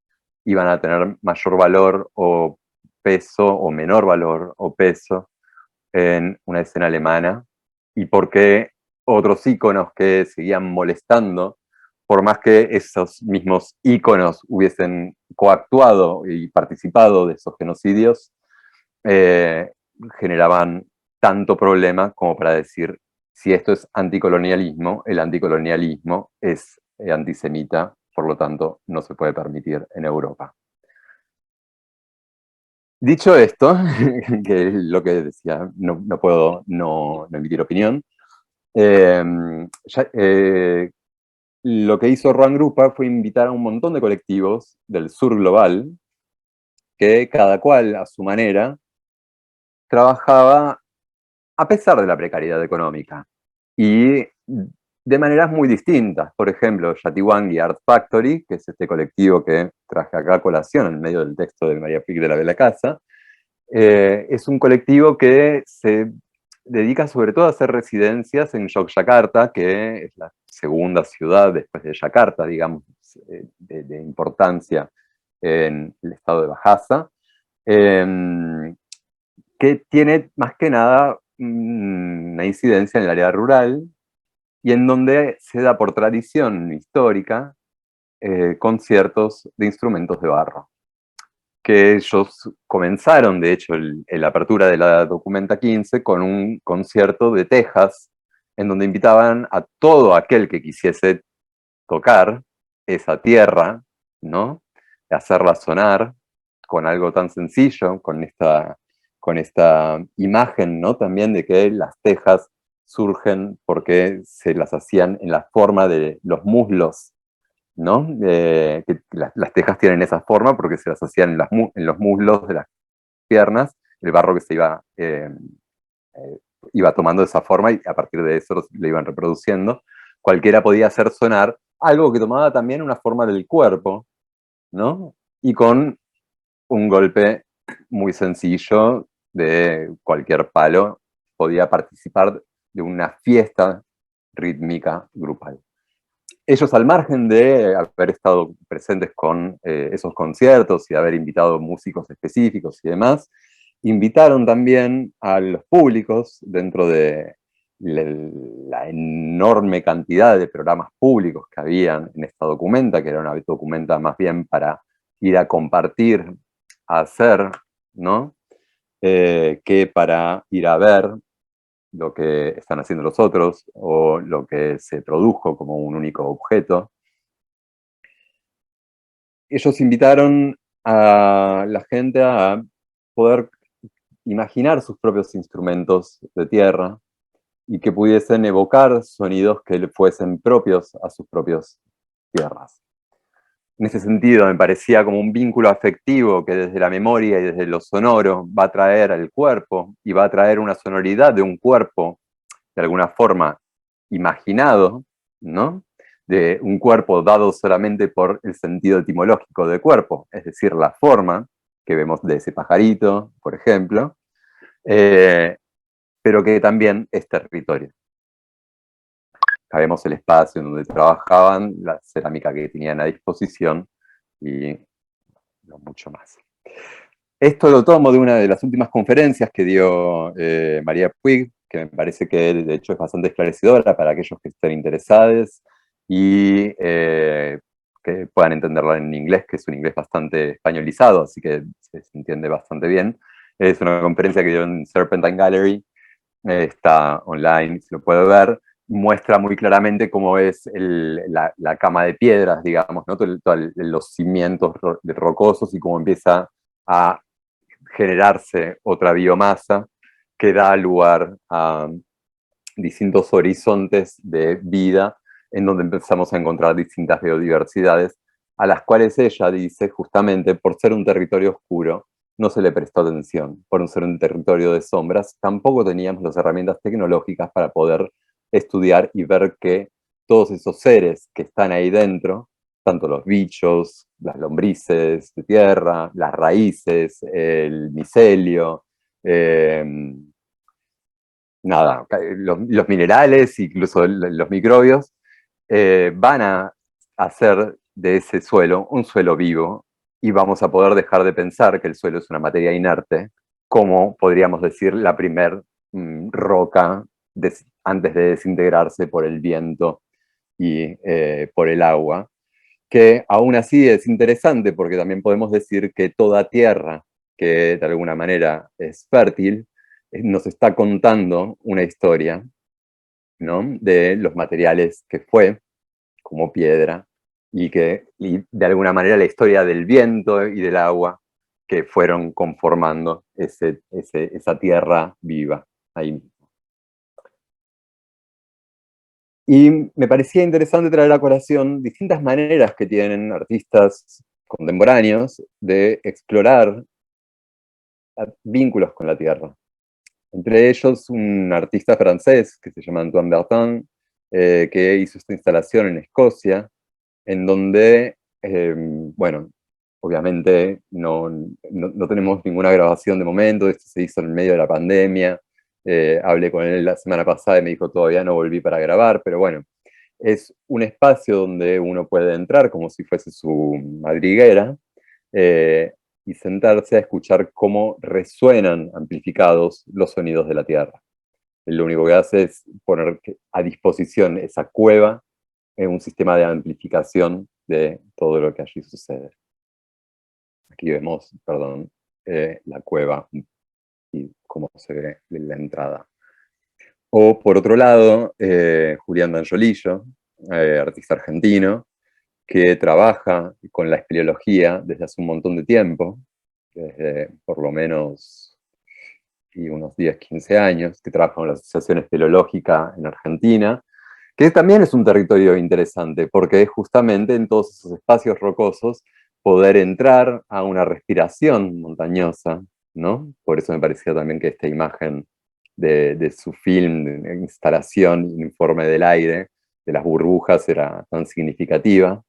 iban a tener mayor valor o peso, o menor valor o peso en una escena alemana? ¿Y por qué otros íconos que seguían molestando, por más que esos mismos íconos hubiesen coactuado y participado de esos genocidios, eh, generaban tanto problema como para decir, si esto es anticolonialismo, el anticolonialismo es antisemita, por lo tanto no se puede permitir en Europa? Dicho esto, que es lo que decía, no puedo no emitir opinión, eh, lo que hizo Ruang Grupa fue invitar a un montón de colectivos del sur global, que cada cual a su manera trabajaba a pesar de la precariedad económica, y de maneras muy distintas. Por ejemplo, Yatiwangi Art Factory, que es este colectivo que traje acá a colación en medio del texto de María Pic de la Bella Casa, es un colectivo que se dedica sobre todo a hacer residencias en Yogyakarta, que es la segunda ciudad después de Yakarta, digamos, de importancia en el estado de Bajasa, que tiene más que nada una incidencia en el área rural, y en donde se da por tradición histórica conciertos de instrumentos de barro, que ellos comenzaron, de hecho, la apertura de la Documenta 15 con un concierto de Texas, en donde invitaban a todo aquel que quisiese tocar esa tierra, ¿no? Hacerla sonar con algo tan sencillo, con esta imagen, ¿no? También de que las tejas surgen porque se las hacían en la forma de los muslos, ¿no? Que las tejas tienen esa forma porque se las hacían en los muslos de las piernas, el barro que se iba tomando esa forma, y a partir de eso lo iban reproduciendo. Cualquiera podía hacer sonar algo que tomaba también una forma del cuerpo, ¿no? Y con un golpe muy sencillo de cualquier palo podía participar de una fiesta rítmica grupal. Ellos, al margen de haber estado presentes con esos conciertos y de haber invitado músicos específicos y demás, invitaron también a los públicos dentro de la enorme cantidad de programas públicos que habían en esta documenta, que era una documenta más bien para ir a compartir, a hacer, ¿no? Que para ir a ver lo que están haciendo los otros o lo que se produjo como un único objeto. Ellos invitaron a la gente a poder imaginar sus propios instrumentos de tierra y que pudiesen evocar sonidos que fuesen propios a sus propias tierras. En ese sentido, me parecía como un vínculo afectivo que desde la memoria y desde lo sonoro va a traer al cuerpo y va a traer una sonoridad de un cuerpo de alguna forma imaginado, ¿no? De un cuerpo dado solamente por el sentido etimológico de cuerpo, es decir, la forma que vemos de ese pajarito, por ejemplo, pero que también es territorio. Sabemos el espacio en donde trabajaban, la cerámica que tenían a disposición y no mucho más. Esto lo tomo de una de las últimas conferencias que dio María Puig, que me parece que de hecho es bastante esclarecedora para aquellos que estén interesados y que puedan entenderla en inglés, que es un inglés bastante españolizado, así que se entiende bastante bien. Es una conferencia que dio en Serpentine Gallery, está online, se lo puede ver, muestra muy claramente cómo es la cama de piedras, digamos, ¿no? Los cimientos rocosos y cómo empieza a generarse otra biomasa que da lugar a distintos horizontes de vida en donde empezamos a encontrar distintas biodiversidades a las cuales ella dice, justamente por ser un territorio oscuro, no se le prestó atención. Por ser un territorio de sombras, tampoco teníamos las herramientas tecnológicas para poder estudiar y ver que todos esos seres que están ahí dentro, tanto los bichos, las lombrices de tierra, las raíces, el micelio, nada, los minerales, incluso los microbios, van a hacer de ese suelo un suelo vivo y vamos a poder dejar de pensar que el suelo es una materia inerte, como podríamos decir la primer roca antes de desintegrarse por el viento y por el agua, que aún así es interesante porque también podemos decir que toda tierra que de alguna manera es fértil, nos está contando una historia, ¿no? De los materiales que fue, como piedra, y de alguna manera la historia del viento y del agua que fueron conformando esa tierra viva ahí mismo. Y me parecía interesante traer a colación distintas maneras que tienen artistas contemporáneos de explorar vínculos con la tierra. Entre ellos un artista francés que se llama Antoine Bertin, que hizo esta instalación en Escocia, en donde, bueno, obviamente no tenemos ninguna grabación de momento, esto se hizo en medio de la pandemia, hablé con él la semana pasada y me dijo todavía no volví para grabar, pero bueno, es un espacio donde uno puede entrar como si fuese su madriguera, y sentarse a escuchar cómo resuenan amplificados los sonidos de la tierra. Él lo único que hace es poner a disposición esa cueva en un sistema de amplificación de todo lo que allí sucede. Aquí vemos, perdón, la cueva y cómo se ve la entrada. O por otro lado, Julián D'Angiolillo, artista argentino, que trabaja con la espeleología desde hace un montón de tiempo, desde por lo menos unos 10, 15 años, que trabaja con la Asociación Espeleológica en Argentina, que también es un territorio interesante, porque es justamente en todos esos espacios rocosos poder entrar a una respiración montañosa, ¿no? Por eso me parecía también que esta imagen de su film, de instalación, Informe del aire, de las burbujas, era tan significativa.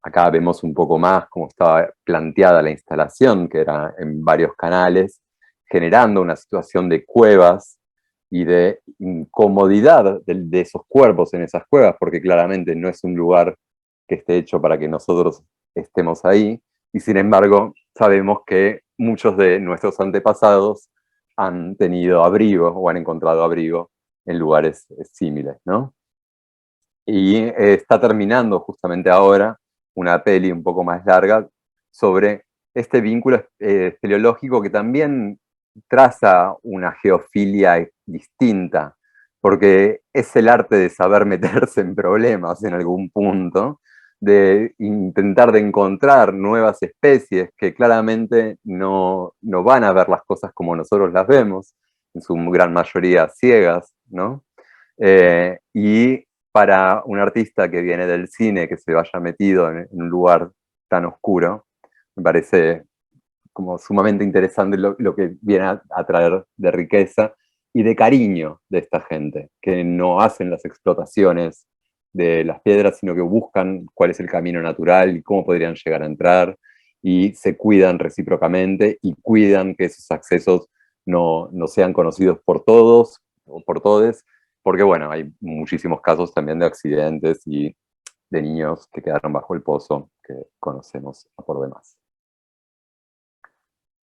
Acá vemos un poco más cómo estaba planteada la instalación, que era en varios canales, generando una situación de cuevas y de incomodidad de esos cuerpos en esas cuevas, porque claramente no es un lugar que esté hecho para que nosotros estemos ahí, y sin embargo sabemos que muchos de nuestros antepasados han tenido abrigo o han encontrado abrigo en lugares similares, ¿no? Y está terminando justamente ahora una peli un poco más larga sobre este vínculo espeleológico que también traza una geofilia distinta, porque es el arte de saber meterse en problemas en algún punto, de intentar de encontrar nuevas especies que claramente no van a ver las cosas como nosotros las vemos, en su gran mayoría ciegas, ¿no? Y para un artista que viene del cine, que se vaya metido en un lugar tan oscuro, me parece como sumamente interesante lo que viene a traer de riqueza y de cariño de esta gente, que no hacen las explotaciones de las piedras, sino que buscan cuál es el camino natural y cómo podrían llegar a entrar, y se cuidan recíprocamente y cuidan que esos accesos no sean conocidos por todos o por todes, porque bueno, hay muchísimos casos también de accidentes y de niños que quedaron bajo el pozo que conocemos por demás.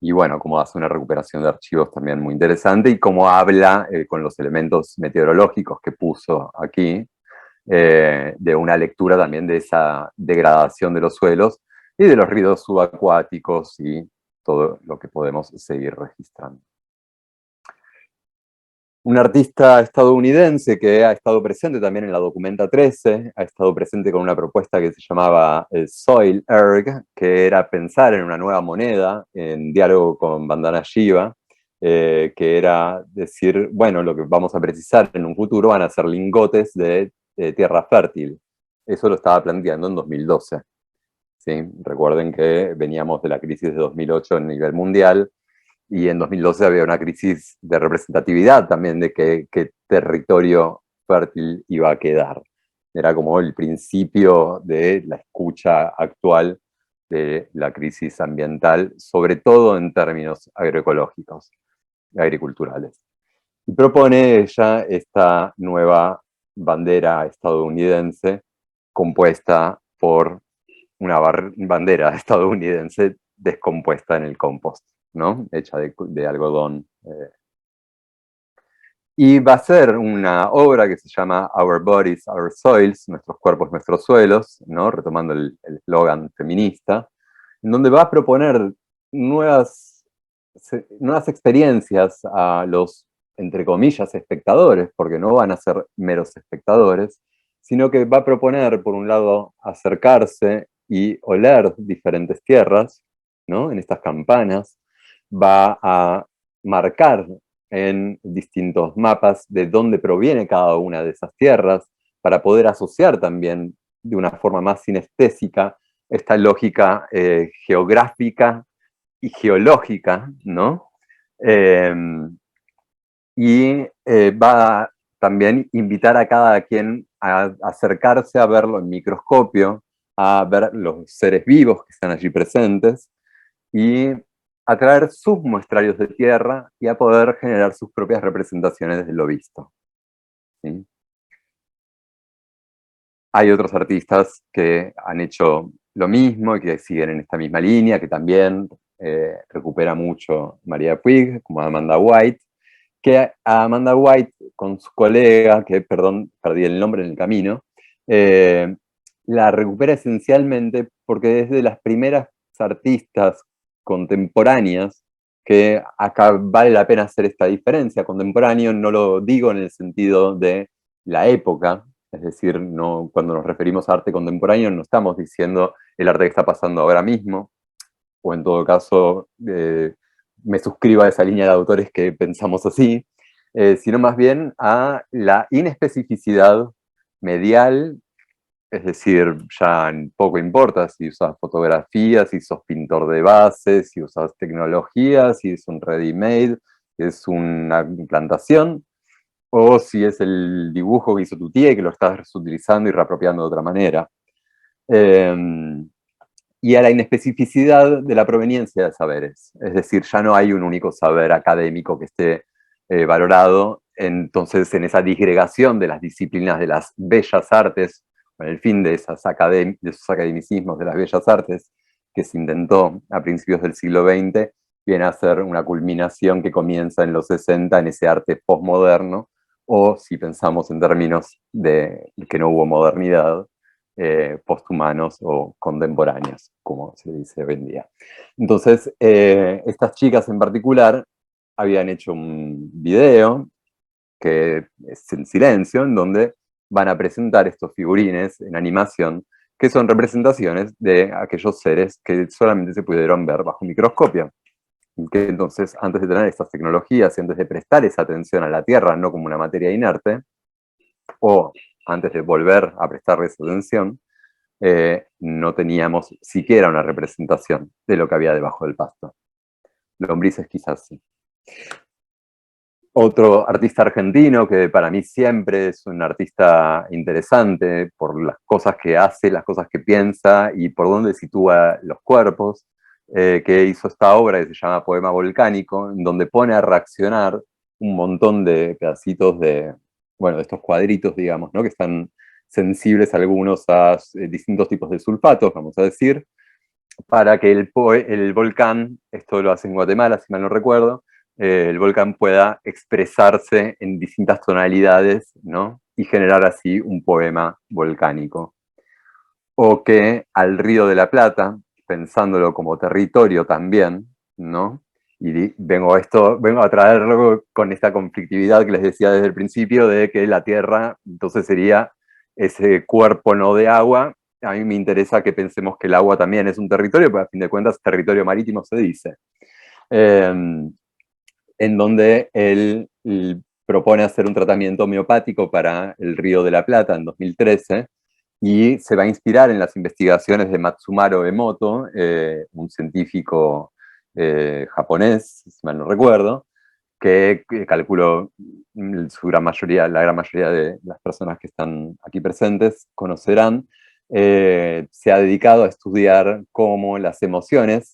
Y bueno, cómo hace una recuperación de archivos también muy interesante y cómo habla con los elementos meteorológicos que puso aquí, de una lectura también de esa degradación de los suelos y de los ruidos subacuáticos y todo lo que podemos seguir registrando. Un artista estadounidense que ha estado presente también en la Documenta 13, ha estado presente con una propuesta que se llamaba Soil Erg, que era pensar en una nueva moneda, en diálogo con Vandana Shiva, que era decir, bueno, lo que vamos a precisar en un futuro van a ser lingotes de tierra fértil. Eso lo estaba planteando en 2012. ¿Sí? Recuerden que veníamos de la crisis de 2008 a nivel mundial, y en 2012 había una crisis de representatividad también de qué territorio fértil iba a quedar. Era como el principio de la escucha actual de la crisis ambiental, sobre todo en términos agroecológicos, agriculturales. Y propone ella esta nueva bandera estadounidense compuesta por una bandera estadounidense descompuesta en el compost, ¿no? Hecha de algodón. Y va a ser una obra que se llama Our Bodies, Our Soils, Nuestros Cuerpos, Nuestros Suelos, ¿no? Retomando el eslogan feminista, en donde va a proponer nuevas experiencias a los, entre comillas, espectadores, porque no van a ser meros espectadores, sino que va a proponer, por un lado, acercarse y oler diferentes tierras, ¿no? En estas campanas, va a marcar en distintos mapas de dónde proviene cada una de esas tierras, para poder asociar también de una forma más sinestésica esta lógica geográfica y geológica, ¿no? Eh, va a también invitar a cada quien a acercarse a verlo en microscopio, a ver los seres vivos que están allí presentes, y a traer sus muestrarios de tierra y a poder generar sus propias representaciones de lo visto. ¿Sí? Hay otros artistas que han hecho lo mismo y que siguen en esta misma línea, que también recupera mucho María Puig, como Amanda White, que a Amanda White, con su colega, que perdón, perdí el nombre en el camino, la recupera esencialmente porque es de las primeras artistas contemporáneas que acá vale la pena hacer esta diferencia. Contemporáneo no lo digo en el sentido de la época, es decir, no, cuando nos referimos a arte contemporáneo no estamos diciendo el arte que está pasando ahora mismo, o en todo caso me suscribo a esa línea de autores que pensamos así, sino más bien a la inespecificidad medial, es decir, ya poco importa si usas fotografía, si sos pintor de base, si usas tecnología, si es un ready-made, si es una implantación, o si es el dibujo que hizo tu tía y que lo estás utilizando y reapropiando de otra manera. y a la inespecificidad de la proveniencia de saberes. Es decir, ya no hay un único saber académico que esté valorado. Entonces, en esa disgregación de las disciplinas de las bellas artes, con el fin de esos academicismos de las bellas artes, que se intentó a principios del siglo XX, viene a ser una culminación que comienza en los 60 en ese arte postmoderno, o si pensamos en términos de que no hubo modernidad, posthumanos o contemporáneos, como se dice hoy en día. Entonces, estas chicas en particular habían hecho un video que es en silencio, en donde van a presentar estos figurines en animación, que son representaciones de aquellos seres que solamente se pudieron ver bajo microscopio. Que entonces, antes de tener estas tecnologías y antes de prestar esa atención a la Tierra, no como una materia inerte, o antes de volver a prestarles atención, no teníamos siquiera una representación de lo que había debajo del pasto. Lombrices quizás sí. Otro artista argentino que para mí siempre es un artista interesante por las cosas que hace, las cosas que piensa y por dónde sitúa los cuerpos, que hizo esta obra que se llama Poema Volcánico, en donde pone a reaccionar un montón de pedacitos de, bueno, de estos cuadritos, digamos, ¿no? Que están sensibles algunos a distintos tipos de sulfatos, vamos a decir, para que el volcán, esto lo hace en Guatemala, si mal no recuerdo, el volcán pueda expresarse en distintas tonalidades, ¿no? Y generar así un poema volcánico. O que al Río de la Plata, pensándolo como territorio también, ¿no? Y vengo a traerlo con esta conflictividad que les decía desde el principio, de que la Tierra entonces sería ese cuerpo no de agua. A mí me interesa que pensemos que el agua también es un territorio, porque a fin de cuentas territorio marítimo se dice. En donde él propone hacer un tratamiento homeopático para el Río de la Plata en 2013, y se va a inspirar en las investigaciones de Matsumaro Emoto, un científico japonés, si mal no recuerdo, que calculo la gran mayoría de las personas que están aquí presentes conocerán. Se ha dedicado a estudiar cómo las emociones,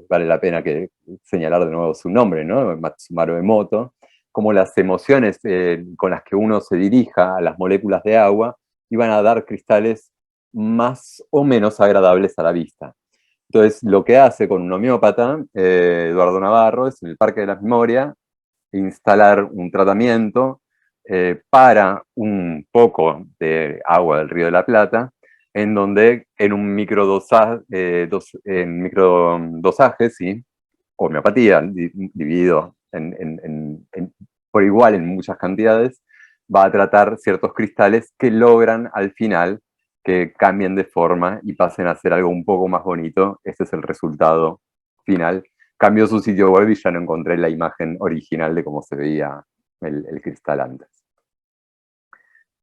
vale la pena que señalar de nuevo su nombre, ¿no? Matsumaro Emoto, cómo las emociones con las que uno se dirija a las moléculas de agua iban a dar cristales más o menos agradables a la vista. Entonces, lo que hace con un homeópata, Eduardo Navarro, es en el Parque de la Memoria instalar un tratamiento para un poco de agua del Río de la Plata, en donde en un microdosaje, ¿sí? Homeopatía, dividido por igual en muchas cantidades, va a tratar ciertos cristales que logran al final que cambien de forma y pasen a ser algo un poco más bonito. Este es el resultado final. Cambió su sitio web y ya no encontré la imagen original de cómo se veía el cristal antes.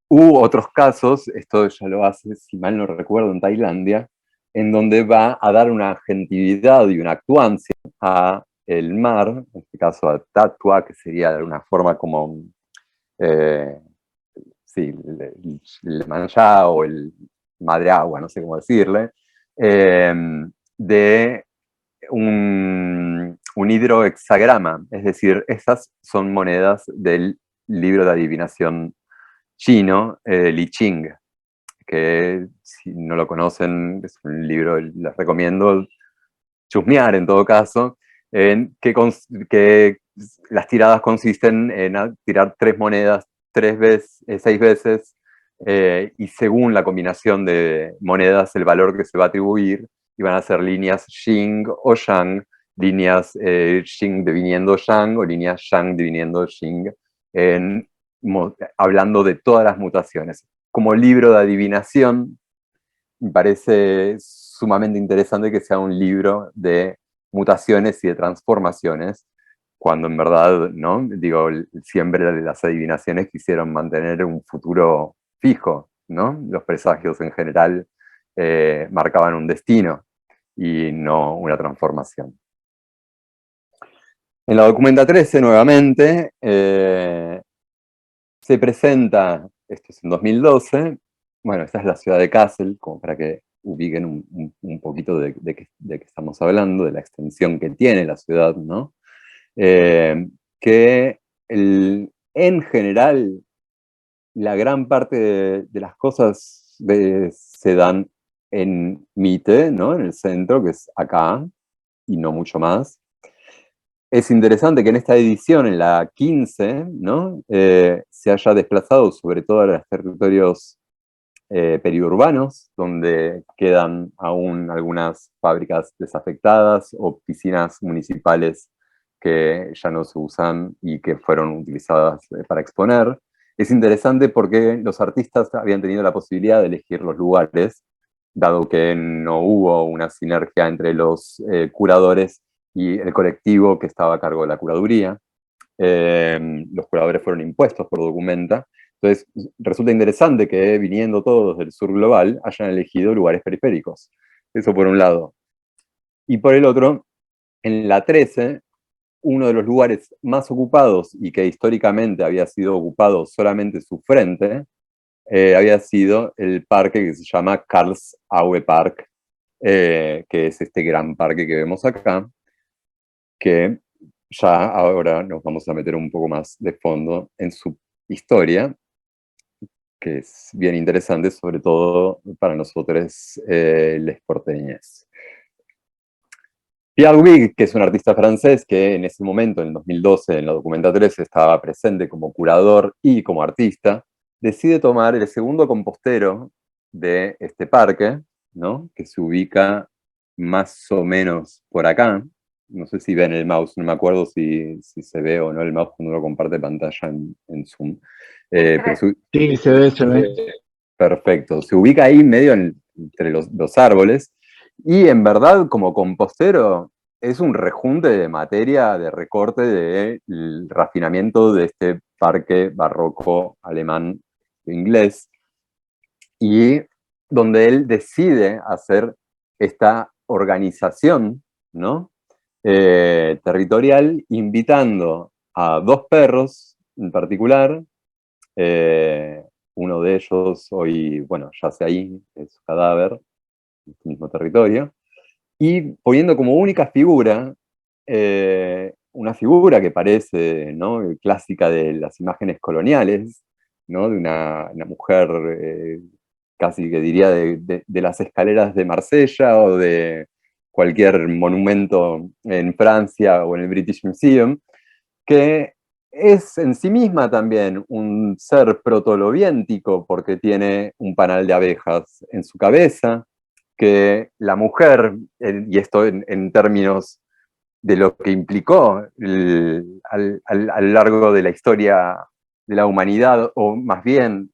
Hubo otros casos, esto ya lo hace, si mal no recuerdo, en Tailandia, en donde va a dar una gentilidad y una actuancia a el mar, en este caso a Tatua, que sería de alguna forma como sí, el manjá o el madre agua, no sé cómo decirle, de un hidrohexagrama, es decir, esas son monedas del libro de adivinación chino, Li Ching, que si no lo conocen, es un libro, les recomiendo chusmear en todo caso, en que las tiradas consisten en tirar 3 monedas 6 veces, y según la combinación de monedas, el valor que se va a atribuir, y van a ser líneas Xing o Yang, líneas Xing diviniendo Yang o líneas Yang diviniendo Xing, hablando de todas las mutaciones. Como libro de adivinación, me parece sumamente interesante que sea un libro de mutaciones y de transformaciones, cuando en verdad, ¿no? Digo, siempre las adivinaciones quisieron mantener un futuro fijo, ¿no? Los presagios en general marcaban un destino y no una transformación. En la documenta 13, nuevamente, se presenta, esto es en 2012, bueno, esta es la ciudad de Kassel, como para que ubiquen un poquito de qué estamos hablando, de la extensión que tiene la ciudad, ¿no? Que en general la gran parte de las cosas se dan en Mitte, ¿no? En el centro, que es acá, y no mucho más. Es interesante que en esta edición, en la 15, ¿no? Se haya desplazado sobre todo a los territorios periurbanos, donde quedan aún algunas fábricas desafectadas o piscinas municipales que ya no se usan y que fueron utilizadas para exponer. Es interesante porque los artistas habían tenido la posibilidad de elegir los lugares, dado que no hubo una sinergia entre los curadores y el colectivo que estaba a cargo de la curaduría. Los curadores fueron impuestos por Documenta. Entonces, resulta interesante que viniendo todos del sur global hayan elegido lugares periféricos. Eso por un lado. Y por el otro, en la 13, uno de los lugares más ocupados y que históricamente había sido ocupado solamente su frente, había sido el parque que se llama Karlsaue Park, que es este gran parque que vemos acá, que ya ahora nos vamos a meter un poco más de fondo en su historia, que es bien interesante, sobre todo para nosotros les porteñes. Pierre Huyghe, que es un artista francés que en ese momento, en el 2012, en la Documenta 13, estaba presente como curador y como artista, decide tomar el segundo compostero de este parque, ¿no? Que se ubica más o menos por acá. No sé si ven el mouse, no me acuerdo si se ve o no el mouse cuando uno comparte pantalla en Zoom. Sí, se ve. Perfecto, se ubica ahí medio entre los árboles. Y en verdad, como compostero, es un rejunte de materia, de recorte, del refinamiento de este parque barroco alemán inglés, y donde él decide hacer esta organización, ¿no? Territorial, invitando a dos perros en particular, uno de ellos hoy, bueno, yace ahí, es su cadáver, en este mismo territorio, y poniendo como única figura, una figura que parece, ¿no?, clásica de las imágenes coloniales, ¿no?, de una mujer casi que diría de las escaleras de Marsella o de cualquier monumento en Francia o en el British Museum, que es en sí misma también un ser protolobiéntico porque tiene un panal de abejas en su cabeza, que la mujer, y esto en términos de lo que implicó a lo largo de la historia de la humanidad, o más bien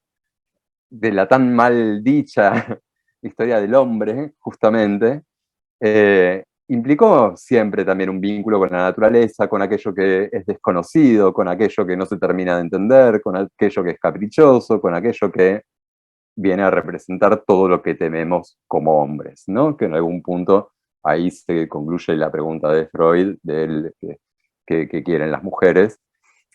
de la tan mal dicha historia del hombre, justamente, implicó siempre también un vínculo con la naturaleza, con aquello que es desconocido, con aquello que no se termina de entender, con aquello que es caprichoso, con aquello que viene a representar todo lo que tememos como hombres, ¿no? Que en algún punto ahí se concluye la pregunta de Freud, de él, que quieren las mujeres,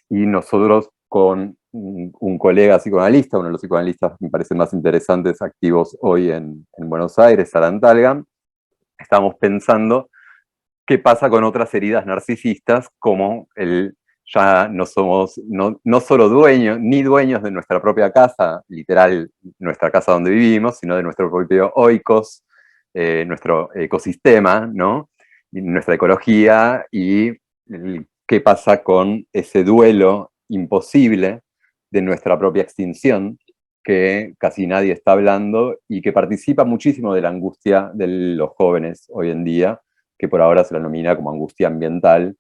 y nosotros con un colega psicoanalista, uno de los psicoanalistas me parece más interesantes activos hoy en Buenos Aires, Sarantalga, estamos pensando qué pasa con otras heridas narcisistas, como ya no somos no solo dueños, ni dueños de nuestra propia casa, literal, nuestra casa donde vivimos, sino de nuestro propio oikos, nuestro ecosistema, ¿no? Y nuestra ecología, y qué pasa con ese duelo imposible de nuestra propia extinción, que casi nadie está hablando y que participa muchísimo de la angustia de los jóvenes hoy en día, que por ahora se la denomina como angustia ambiental,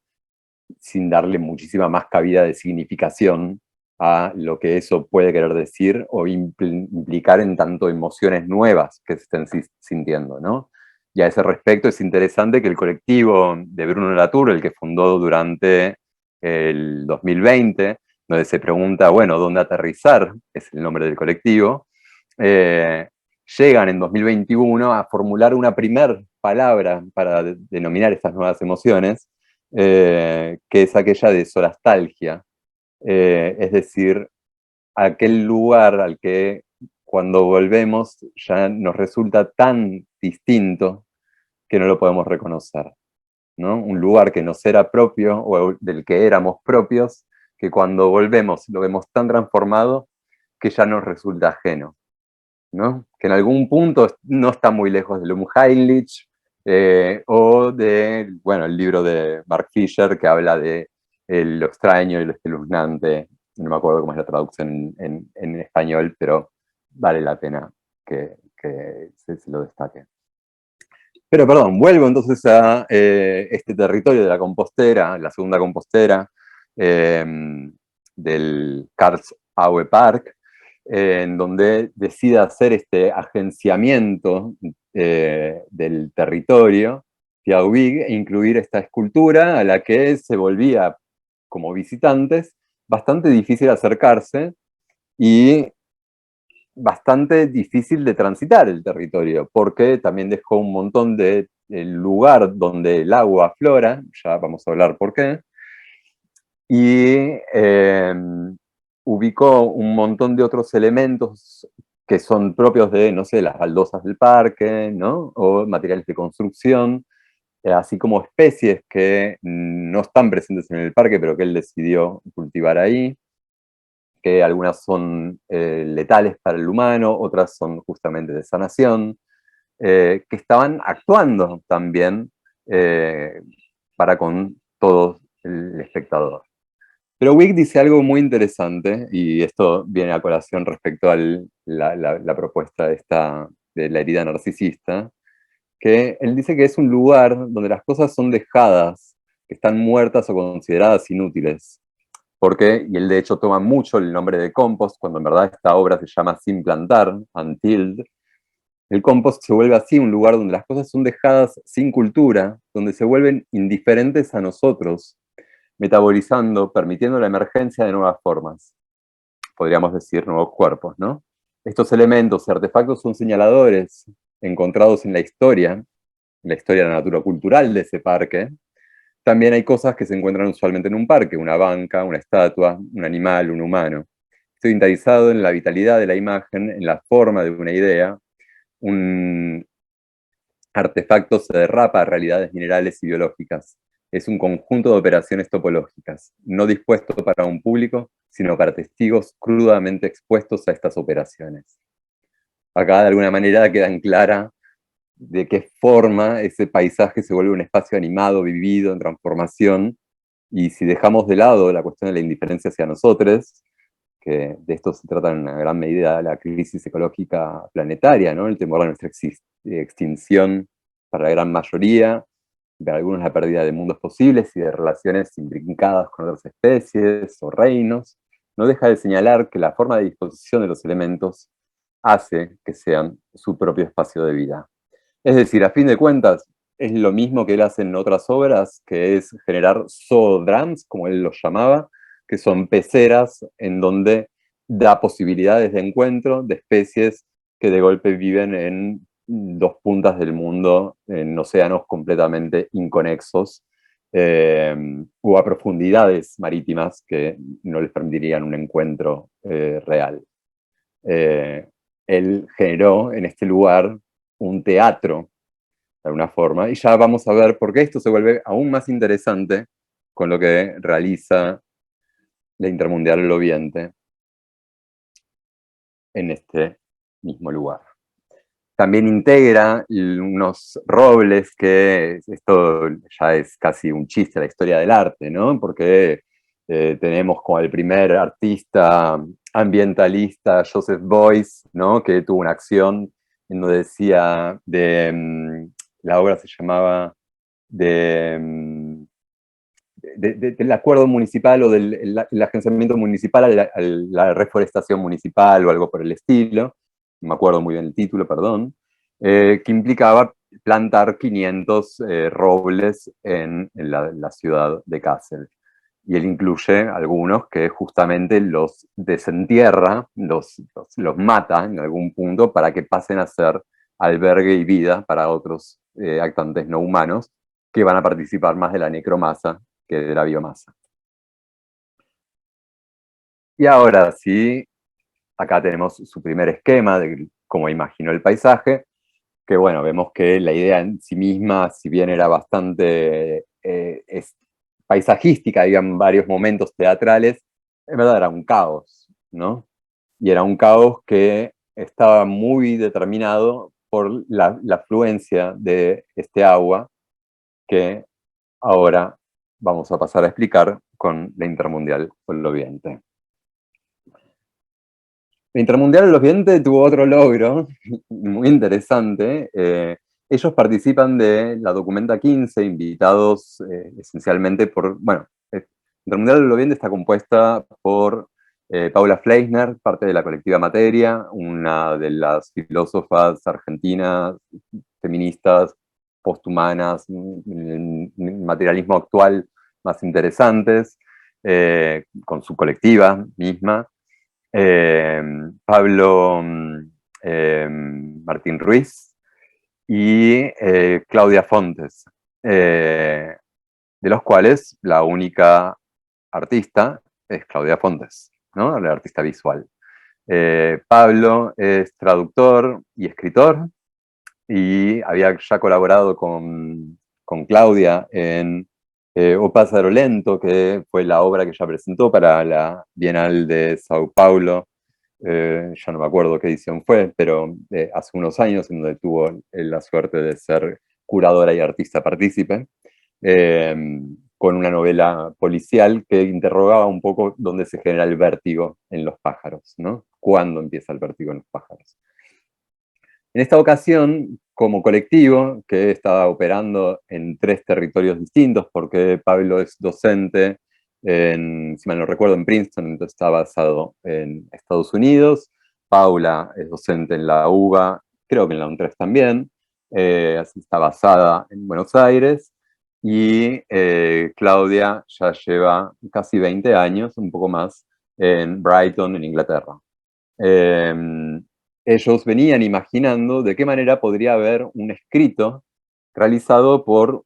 sin darle muchísima más cabida de significación a lo que eso puede querer decir o implicar en tanto emociones nuevas que se estén sintiendo, ¿no? Y a ese respecto es interesante que el colectivo de Bruno Latour, el que fundó durante el 2020, donde se pregunta, bueno, ¿dónde aterrizar? Es el nombre del colectivo. Llegan en 2021 a formular una primer palabra para denominar estas nuevas emociones, que es aquella de solastalgia, es decir, aquel lugar al que cuando volvemos ya nos resulta tan distinto que no lo podemos reconocer, ¿no? Un lugar que nos era propio o del que éramos propios, que cuando volvemos lo vemos tan transformado que ya nos resulta ajeno, ¿no? Que en algún punto no está muy lejos de Heinrich o de, bueno, el libro de Mark Fisher que habla de lo extraño y lo espeluznante. No me acuerdo cómo es la traducción en español, pero vale la pena que se lo destaque. Pero perdón, vuelvo entonces a este territorio de la compostera, la segunda compostera, del Karlsaue Park, en donde decide hacer este agenciamiento del territorio, Piauig, e incluir esta escultura a la que se volvía, como visitantes, bastante difícil acercarse y bastante difícil de transitar el territorio, porque también dejó un montón de lugar donde el agua aflora, ya vamos a hablar por qué, y ubicó un montón de otros elementos que son propios de, no sé, las baldosas del parque, ¿no? O materiales de construcción, así como especies que no están presentes en el parque, pero que él decidió cultivar ahí, que algunas son letales para el humano, otras son justamente de sanación, que estaban actuando también para con todo el espectador. Pero Wick dice algo muy interesante, y esto viene a colación respecto a la propuesta de la herida narcisista, que él dice que es un lugar donde las cosas son dejadas, que están muertas o consideradas inútiles. Porque, y él de hecho toma mucho el nombre de compost, cuando en verdad esta obra se llama Sin plantar, Untilled, el compost se vuelve así un lugar donde las cosas son dejadas sin cultura, donde se vuelven indiferentes a nosotros, metabolizando, permitiendo la emergencia de nuevas formas, podríamos decir nuevos cuerpos, ¿no? Estos elementos y artefactos son señaladores encontrados en la historia de la natura cultural de ese parque. También hay cosas que se encuentran usualmente en un parque, una banca, una estatua, un animal, un humano. Estoy interesado en la vitalidad de la imagen, en la forma de una idea. Un artefacto se derrapa a realidades minerales y biológicas. Es un conjunto de operaciones topológicas, no dispuesto para un público, sino para testigos crudamente expuestos a estas operaciones. Acá de alguna manera queda en clara de qué forma ese paisaje se vuelve un espacio animado, vivido, en transformación, y si dejamos de lado la cuestión de la indiferencia hacia nosotros, que de esto se trata en una gran medida la crisis ecológica planetaria, ¿no? El temor a nuestra extinción para la gran mayoría, para algunos la pérdida de mundos posibles y de relaciones intrincadas con otras especies o reinos, no deja de señalar que la forma de disposición de los elementos hace que sean su propio espacio de vida. Es decir, a fin de cuentas, es lo mismo que él hace en otras obras, que es generar zoodrams, como él los llamaba, que son peceras en donde da posibilidades de encuentro de especies que de golpe viven en dos puntas del mundo, en océanos completamente inconexos, o a profundidades marítimas que no les permitirían un encuentro real. Él generó en este lugar un teatro, de alguna forma, y ya vamos a ver por qué esto se vuelve aún más interesante con lo que realiza la Intermundial El Oriente en este mismo lugar. También integra unos robles que esto ya es casi un chiste a la historia del arte, ¿no? Porque tenemos como el primer artista ambientalista, Joseph Beuys, ¿no? Que tuvo una acción en donde decía la obra se llamaba del acuerdo municipal o del agenciamiento municipal a la reforestación municipal o algo por el estilo, no me acuerdo muy bien el título, perdón, que implicaba plantar 500 robles en la ciudad de Kassel. Y él incluye algunos que justamente los desentierra, los mata en algún punto para que pasen a ser albergue y vida para otros actantes no humanos que van a participar más de la necromasa que de la biomasa. Y ahora sí, acá tenemos su primer esquema de cómo imaginó el paisaje. que bueno, vemos que la idea en sí misma, si bien era bastante paisajística, digamos, en varios momentos teatrales, en verdad era un caos, ¿no? Y era un caos que estaba muy determinado por la afluencia de este agua, que ahora vamos a pasar a explicar con la Intermundial Oloviente. La Intermundial Oloviente tuvo otro logro muy interesante. Ellos participan de la Documenta 15, invitados esencialmente por, bueno, Intermundial Oloviente está compuesta por Paula Fleisner, parte de la colectiva Materia, una de las filósofas argentinas, feministas, posthumanas, materialismo actual más interesantes, con su colectiva misma. Pablo Martín Ruiz y Claudia Fontes, de los cuales la única artista es Claudia Fontes, ¿no? La artista visual. Pablo es traductor y escritor y había ya colaborado con Claudia en O Pássaro Lento, que fue la obra que ella presentó para la Bienal de Sao Paulo. Ya no me acuerdo qué edición fue, pero hace unos años, en donde tuvo la suerte de ser curadora y artista partícipe, con una novela policial que interrogaba un poco dónde se genera el vértigo en los pájaros, ¿no? ¿Cuándo empieza el vértigo en los pájaros? En esta ocasión, como colectivo, que estaba operando en 3 territorios distintos, porque Pablo es docente, si mal no recuerdo, en Princeton, entonces está basado en Estados Unidos. Paula es docente en la UBA, creo que en la UNTRES también, así está basada en Buenos Aires. Y Claudia ya lleva casi 20 años, un poco más, en Brighton, en Inglaterra. Ellos venían imaginando de qué manera podría haber un escrito realizado por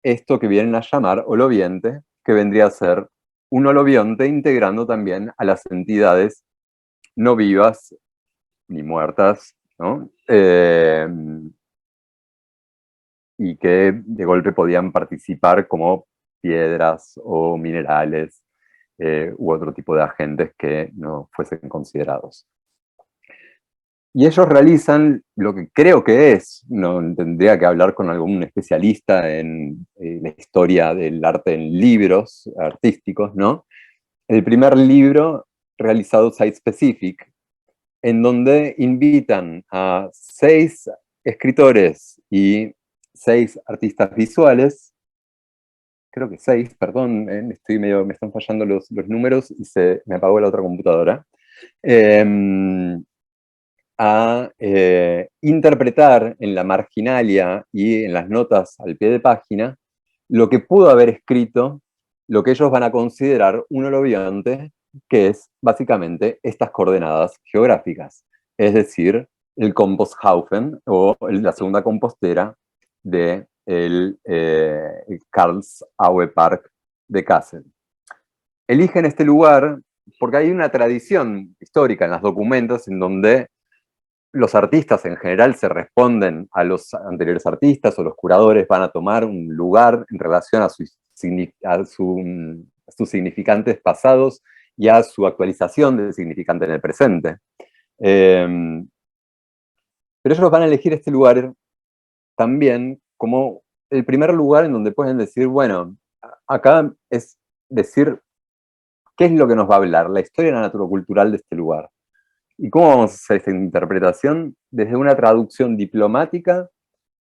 esto que vienen a llamar holoviente, que vendría a ser un holobionte integrando también a las entidades no vivas ni muertas, ¿no? Y que de golpe podían participar como piedras o minerales u otro tipo de agentes que no fuesen considerados. Y ellos realizan lo que creo que es, no tendría que hablar con algún especialista en la historia del arte en libros artísticos, ¿no? El primer libro realizado site-specific, en donde invitan a 6 escritores y 6 artistas visuales, creo que 6, perdón, me están fallando los números y me apagó la otra computadora, a interpretar en la marginalia y en las notas al pie de página lo que pudo haber escrito lo que ellos van a considerar un holobionte, que es básicamente estas coordenadas geográficas, es decir, el Composthaufen o la segunda compostera de el Karlsaue Park de Kassel. Eligen este lugar porque hay una tradición histórica en los documentos en donde los artistas en general se responden a los anteriores artistas, o los curadores van a tomar un lugar en relación a sus significantes pasados y a su actualización del significante en el presente. Pero ellos van a elegir este lugar también como el primer lugar en donde pueden decir, bueno, acá es decir, ¿qué es lo que nos va a hablar? La historia naturocultural de este lugar. ¿Y cómo vamos a hacer esta interpretación? Desde una traducción diplomática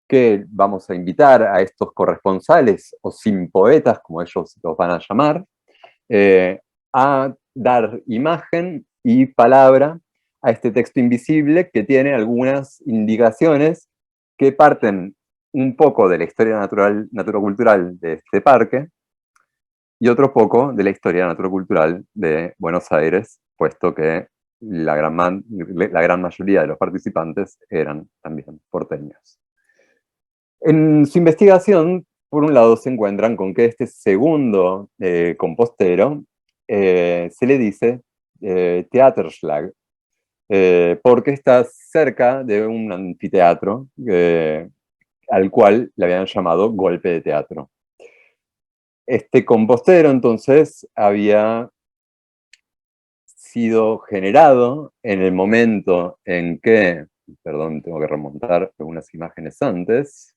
que vamos a invitar a estos corresponsales o simpoetas, como ellos los van a llamar, a dar imagen y palabra a este texto invisible que tiene algunas indicaciones que parten un poco de la historia naturocultural de este parque y otro poco de la historia naturocultural de Buenos Aires, puesto que la gran mayoría de los participantes eran también porteños. En su investigación, por un lado, se encuentran con que este segundo compostero se le dice Theaterschlag, porque está cerca de un anfiteatro al cual le habían llamado golpe de teatro. Este compostero, entonces, había sido generado en el momento en que, perdón, tengo que remontar algunas imágenes antes,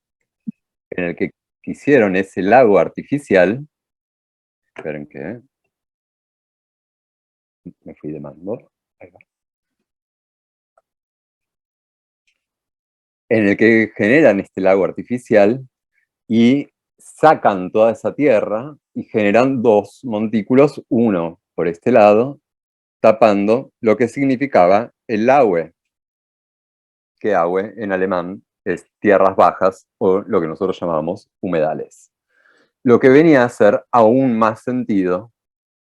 en el que hicieron ese lago artificial. Esperen que me fui de mando. Ahí va. En el que generan este lago artificial y sacan toda esa tierra y generan dos montículos, uno por este lado, tapando lo que significaba el Aue, que Aue en alemán es tierras bajas o lo que nosotros llamamos humedales. Lo que venía a hacer aún más sentido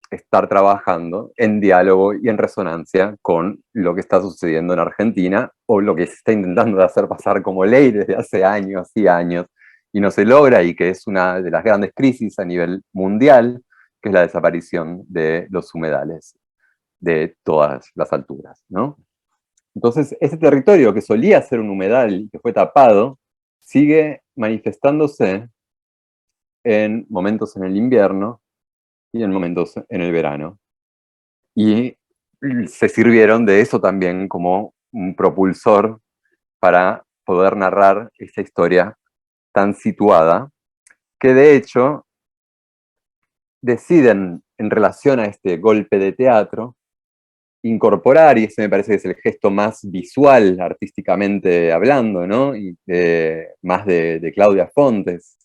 estar trabajando en diálogo y en resonancia con lo que está sucediendo en Argentina o lo que se está intentando hacer pasar como ley desde hace años y años y no se logra, y que es una de las grandes crisis a nivel mundial, que es la desaparición de los humedales de todas las alturas, ¿no? Entonces, ese territorio que solía ser un humedal y que fue tapado, sigue manifestándose en momentos en el invierno y en momentos en el verano. Y se sirvieron de eso también como un propulsor para poder narrar esta historia tan situada, que de hecho deciden, en relación a este golpe de teatro, incorporar, y ese me parece que es el gesto más visual, artísticamente hablando, ¿no? Y más de Claudia Fontes,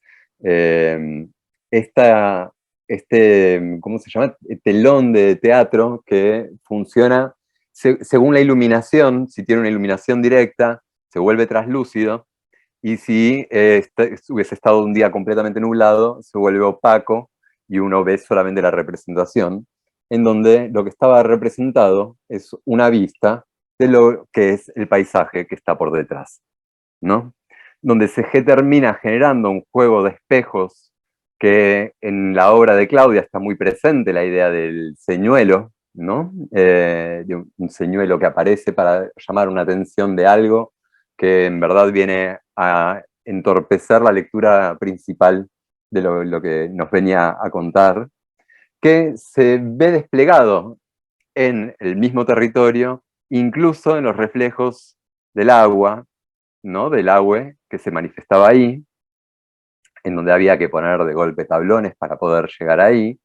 ¿cómo se llama? Telón de teatro que funciona según la iluminación. Si tiene una iluminación directa, se vuelve traslúcido, y si hubiese estado un día completamente nublado, se vuelve opaco y uno ve solamente la representación, en donde lo que estaba representado es una vista de lo que es el paisaje que está por detrás, ¿no? Donde se termina generando un juego de espejos que en la obra de Claudia está muy presente, la idea del señuelo, ¿no? De un señuelo que aparece para llamar una atención de algo que en verdad viene a entorpecer la lectura principal de lo que nos venía a contar, que se ve desplegado en el mismo territorio, incluso en los reflejos del agua, ¿no? Del agua que se manifestaba ahí, en donde había que poner de golpe tablones para poder llegar ahí,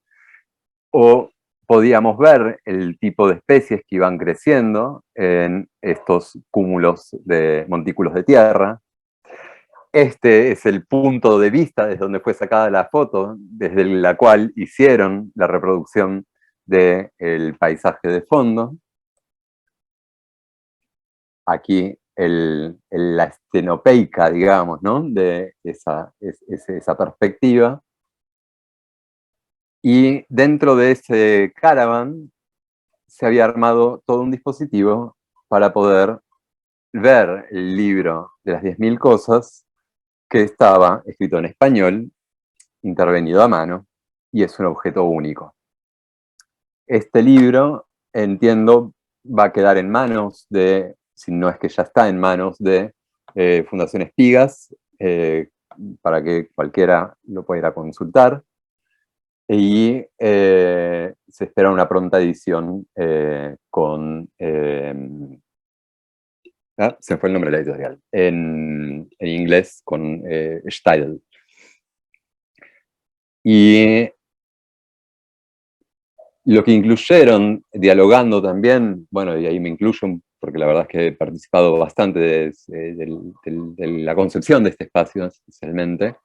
o podíamos ver el tipo de especies que iban creciendo en estos cúmulos de montículos de tierra. Este es el punto de vista desde donde fue sacada la foto, desde la cual hicieron la reproducción del paisaje de fondo. Aquí la estenopeica, digamos, ¿no? De esa perspectiva. Y dentro de ese caravan se había armado todo un dispositivo para poder ver el libro de las 10.000 cosas, que estaba escrito en español, intervenido a mano, y es un objeto único. Este libro, entiendo, va a quedar en manos de, si no es que ya está en manos de Fundación Espigas, para que cualquiera lo pueda ir a consultar. Y se espera una pronta edición con... se me fue el nombre de la editorial. En inglés con Steidl. Y lo que incluyeron, dialogando también, bueno, y ahí me incluyo porque la verdad es que he participado bastante de la concepción de este espacio, especialmente,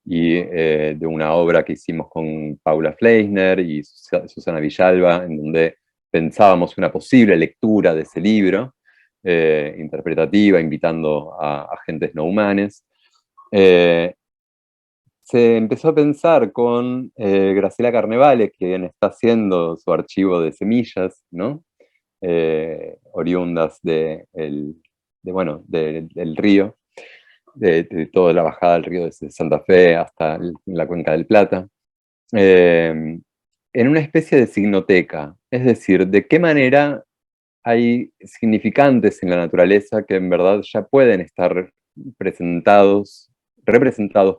y de una obra que hicimos con Paula Fleisner y Susana Villalba, en donde pensábamos una posible lectura de ese libro, interpretativa, invitando a agentes no humanos. Se empezó a pensar con Graciela Carnevale, quien está haciendo su archivo de semillas, ¿no? Oriundas bueno, del río, de toda la bajada del río de Santa Fe hasta la Cuenca del Plata, en una especie de signoteca, es decir, de qué manera hay significantes en la naturaleza que en verdad ya pueden estar representados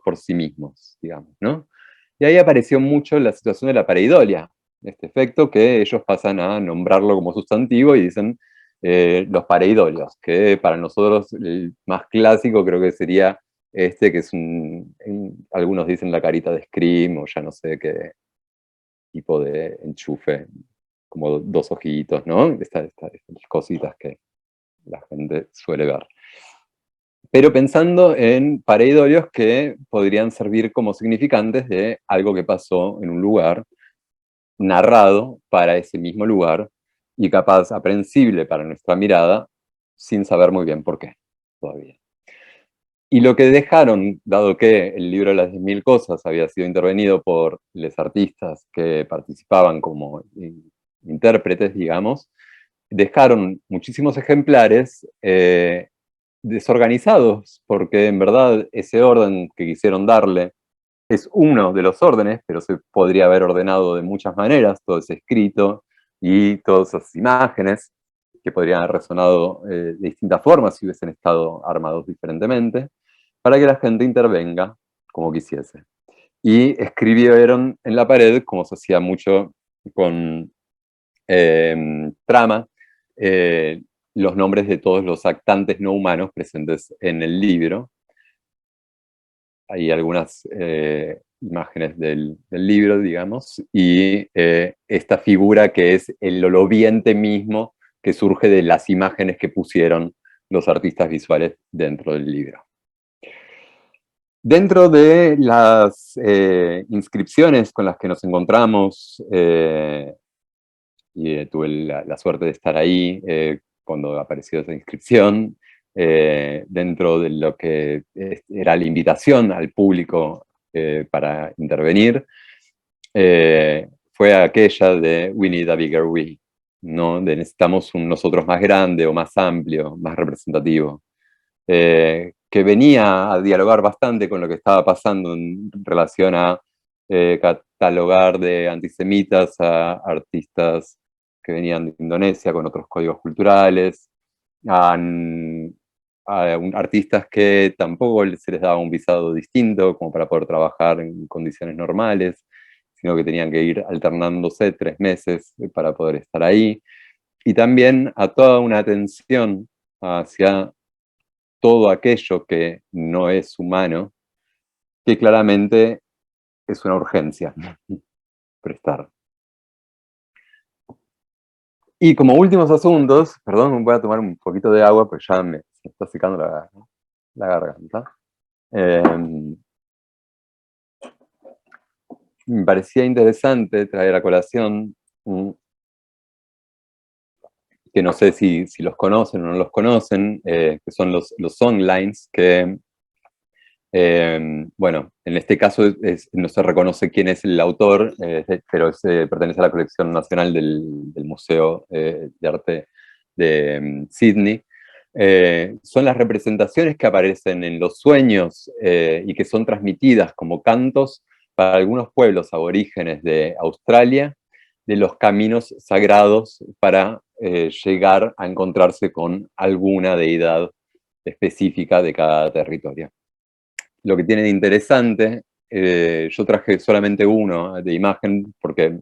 por sí mismos, digamos, ¿no? Y ahí apareció mucho la situación de la pareidolia, este efecto que ellos pasan a nombrarlo como sustantivo y dicen los pareidolios, que para nosotros el más clásico creo que sería este, que es algunos dicen la carita de Scream, o ya no sé qué tipo de enchufe, como dos ojitos, ¿no? Estas cositas que la gente suele ver. Pero pensando en pareidolios que podrían servir como significantes de algo que pasó en un lugar, narrado para ese mismo lugar, y capaz aprensible para nuestra mirada, sin saber muy bien por qué todavía. Y lo que dejaron, dado que el libro de las 10.000 cosas había sido intervenido por los artistas que participaban como intérpretes, digamos, dejaron muchísimos ejemplares desorganizados, porque en verdad ese orden que quisieron darle es uno de los órdenes, pero se podría haber ordenado de muchas maneras, todo ese escrito y todas esas imágenes que podrían haber resonado de distintas formas si hubiesen estado armados diferentemente, para que la gente intervenga como quisiese. Y escribieron en la pared, como se hacía mucho con trama, los nombres de todos los actantes no humanos presentes en el libro. Hay algunas imágenes del libro, digamos, y esta figura que es el holoviente mismo que surge de las imágenes que pusieron los artistas visuales dentro del libro. Dentro de las inscripciones con las que nos encontramos, y tuve la suerte de estar ahí cuando apareció esa inscripción, dentro de lo que era la invitación al público para intervenir, fue aquella de "We need a bigger we", ¿no? De necesitamos un nosotros más grande o más amplio, más representativo, que venía a dialogar bastante con lo que estaba pasando en relación a catalogar de antisemitas a artistas que venían de Indonesia con otros códigos culturales, a artistas que tampoco se les daba un visado distinto como para poder trabajar en condiciones normales, sino que tenían que ir alternándose 3 meses para poder estar ahí. Y también a toda una atención hacia todo aquello que no es humano, que claramente es una urgencia prestar. Y como últimos asuntos, perdón, voy a tomar un poquito de agua, pues ya me está secando la garganta. Me parecía interesante traer a colación, que no sé si los conocen o no los conocen, que son los songlines, que, bueno, en este caso no se reconoce quién es el autor, pero pertenece a la colección nacional del Museo de Arte de Sydney. Son las representaciones que aparecen en los sueños y que son transmitidas como cantos para algunos pueblos aborígenes de Australia, de los caminos sagrados para llegar a encontrarse con alguna deidad específica de cada territorio. Lo que tiene de interesante, yo traje solamente uno de imagen porque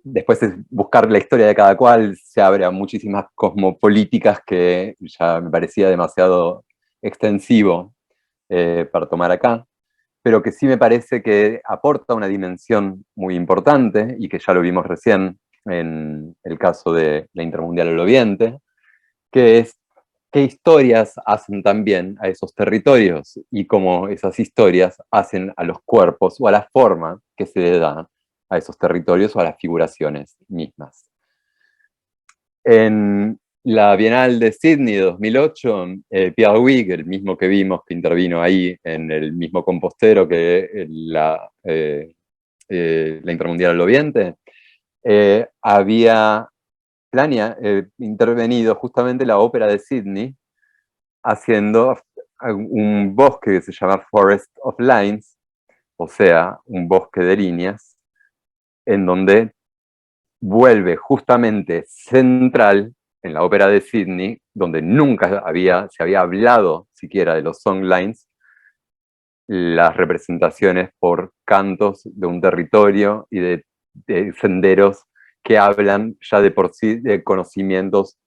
después es buscar la historia de cada cual, se abre a muchísimas cosmopolíticas que ya me parecía demasiado extensivo para tomar acá, pero que sí me parece que aporta una dimensión muy importante y que ya lo vimos recién en el caso de la Intermundial del Oriente, que es qué historias hacen también a esos territorios y cómo esas historias hacen a los cuerpos o a la forma que se le da a esos territorios o a las figuraciones mismas. En la Bienal de Sydney de 2008, Pierre Huyghe, el mismo que vimos que intervino ahí en el mismo compostero que la Intermundial del Oriente, había intervenido justamente la ópera de Sydney haciendo un bosque que se llama Forest of Lines, o sea, un bosque de líneas, en donde vuelve justamente central en la ópera de Sydney, donde nunca se había hablado siquiera de los songlines, las representaciones por cantos de un territorio y de senderos que hablan ya de por sí de conocimientos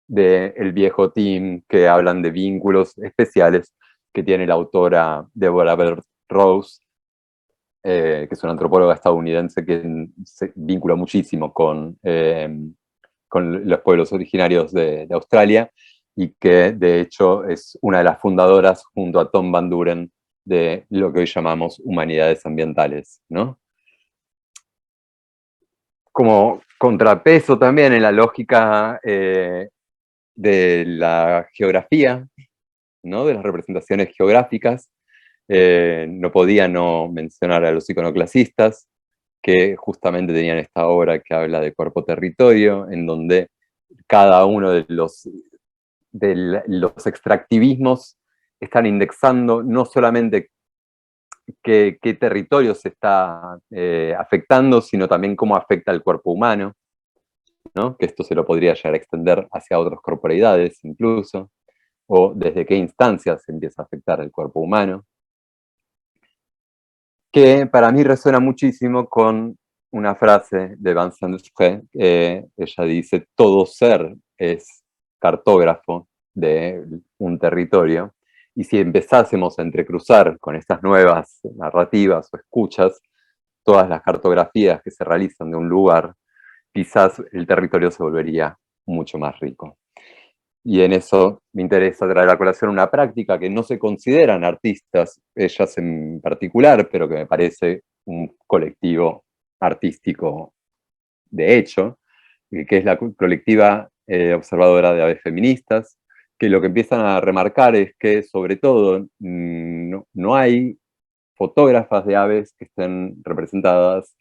del viejo team, que hablan de vínculos especiales que tiene la autora Deborah Bell Rose, que es una antropóloga estadounidense que se vincula muchísimo con los pueblos originarios de Australia, y que de hecho es una de las fundadoras, junto a Tom Van Duren, de lo que hoy llamamos humanidades ambientales, ¿no? Como contrapeso también en la lógica de la geografía, ¿no? De las representaciones geográficas, no podía no mencionar a los iconoclasistas, que justamente tenían esta obra que habla de cuerpo-territorio, en donde cada uno de los extractivismos están indexando no solamente qué territorio se está afectando, sino también cómo afecta al cuerpo humano, ¿no? Que esto se lo podría llegar a extender hacia otras corporeidades incluso, o desde qué instancias se empieza a afectar el cuerpo humano, que para mí resuena muchísimo con una frase de Vincent Desprez. Ella dice: todo ser es cartógrafo de un territorio, y si empezásemos a entrecruzar con estas nuevas narrativas o escuchas todas las cartografías que se realizan de un lugar, quizás el territorio se volvería mucho más rico. Y en eso me interesa traer a colación una práctica que no se consideran artistas, ellas en particular, pero que me parece un colectivo artístico de hecho, que es la colectiva observadora de aves feministas, que lo que empiezan a remarcar es que, sobre todo, no hay fotógrafas de aves que estén representadas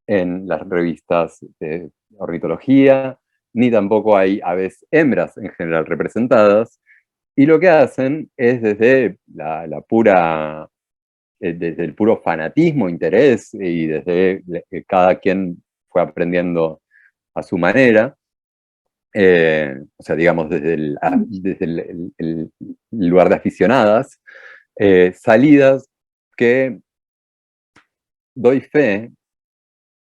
en las revistas de ornitología, ni tampoco hay aves hembras en general representadas, y lo que hacen es desde desde el puro fanatismo, interés, y desde que cada quien fue aprendiendo a su manera, o sea, digamos, desde el lugar de aficionadas, salidas que, doy fe,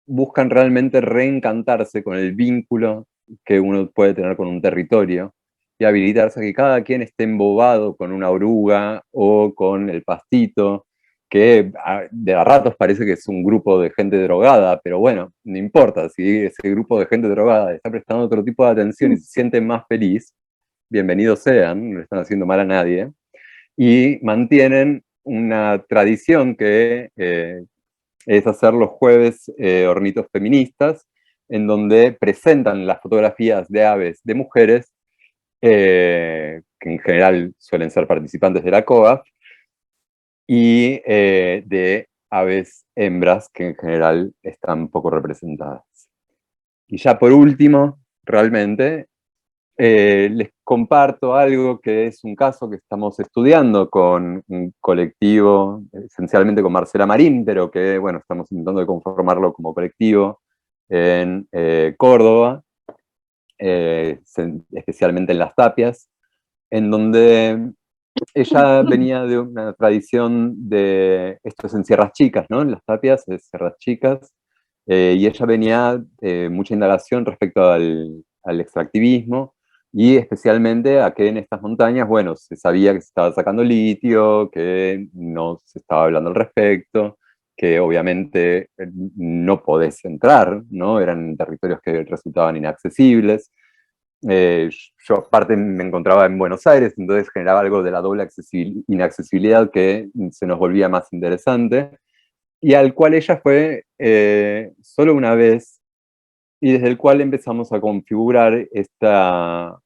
buscan realmente reencantarse con el vínculo que uno puede tener con un territorio y habilitarse a que cada quien esté embobado con una oruga o con el pastito, que de a ratos parece que es un grupo de gente drogada, pero bueno, no importa, si ese grupo de gente drogada está prestando otro tipo de atención y se siente más feliz, bienvenidos sean, no le están haciendo mal a nadie, y mantienen una tradición que es hacer los jueves hornitos feministas, en donde presentan las fotografías de aves de mujeres, que en general suelen ser participantes de la COAF, y de aves hembras, que en general están poco representadas. Y ya por último, realmente, les comparto algo que es un caso que estamos estudiando con un colectivo, esencialmente con Marcela Marín, pero que, bueno, estamos intentando de conformarlo como colectivo en Córdoba, especialmente en Las Tapias, en donde ella venía de una tradición de, esto es en Sierras Chicas, ¿no? En Las Tapias es Sierras Chicas, y ella venía de mucha indagación respecto al extractivismo, y especialmente a que en estas montañas, bueno, se sabía que se estaba sacando litio, que no se estaba hablando al respecto, que obviamente no podés entrar, ¿no? Eran territorios que resultaban inaccesibles. Yo aparte me encontraba en Buenos Aires, entonces generaba algo de la doble inaccesibilidad que se nos volvía más interesante, y al cual ella fue solo una vez, y desde el cual empezamos a configurar esta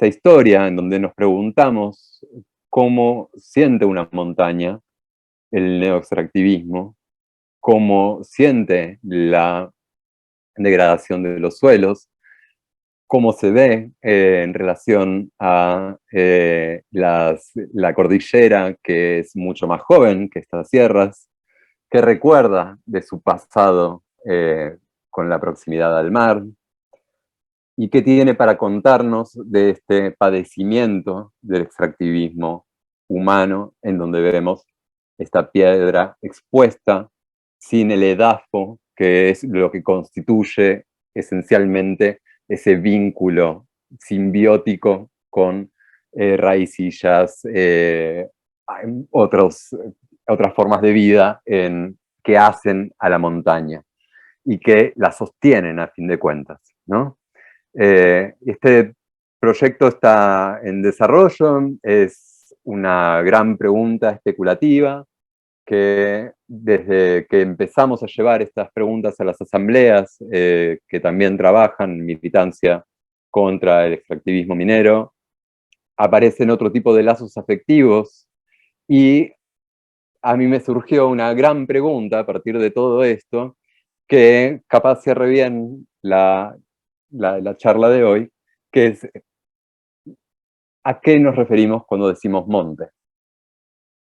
historia en donde nos preguntamos cómo siente una montaña el neoextractivismo, cómo siente la degradación de los suelos, cómo se ve en relación a la cordillera, que es mucho más joven que estas sierras, qué recuerda de su pasado con la proximidad al mar, y qué tiene para contarnos de este padecimiento del extractivismo humano, en donde vemos esta piedra expuesta, sin el edafo, que es lo que constituye esencialmente ese vínculo simbiótico con raicillas, otras formas de vida que hacen a la montaña y que la sostienen a fin de cuentas, ¿no? Este proyecto está en desarrollo, es una gran pregunta especulativa, que desde que empezamos a llevar estas preguntas a las asambleas, que también trabajan en militancia contra el extractivismo minero, aparecen otro tipo de lazos afectivos, y a mí me surgió una gran pregunta a partir de todo esto, que capaz cierre bien la charla de hoy, que es ¿a qué nos referimos cuando decimos monte?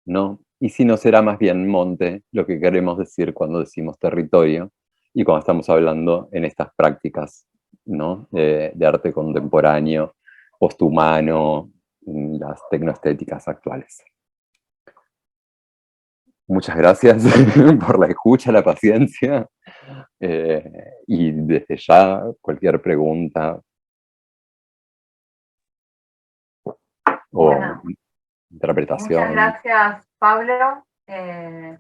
¿No? Y si no será más bien monte lo que queremos decir cuando decimos territorio y cuando estamos hablando en estas prácticas, ¿no? De arte contemporáneo, posthumano, las tecnoestéticas actuales. Muchas gracias por la escucha, la paciencia, y desde ya cualquier pregunta o Bueno, interpretación. muchas gracias, Pablo. La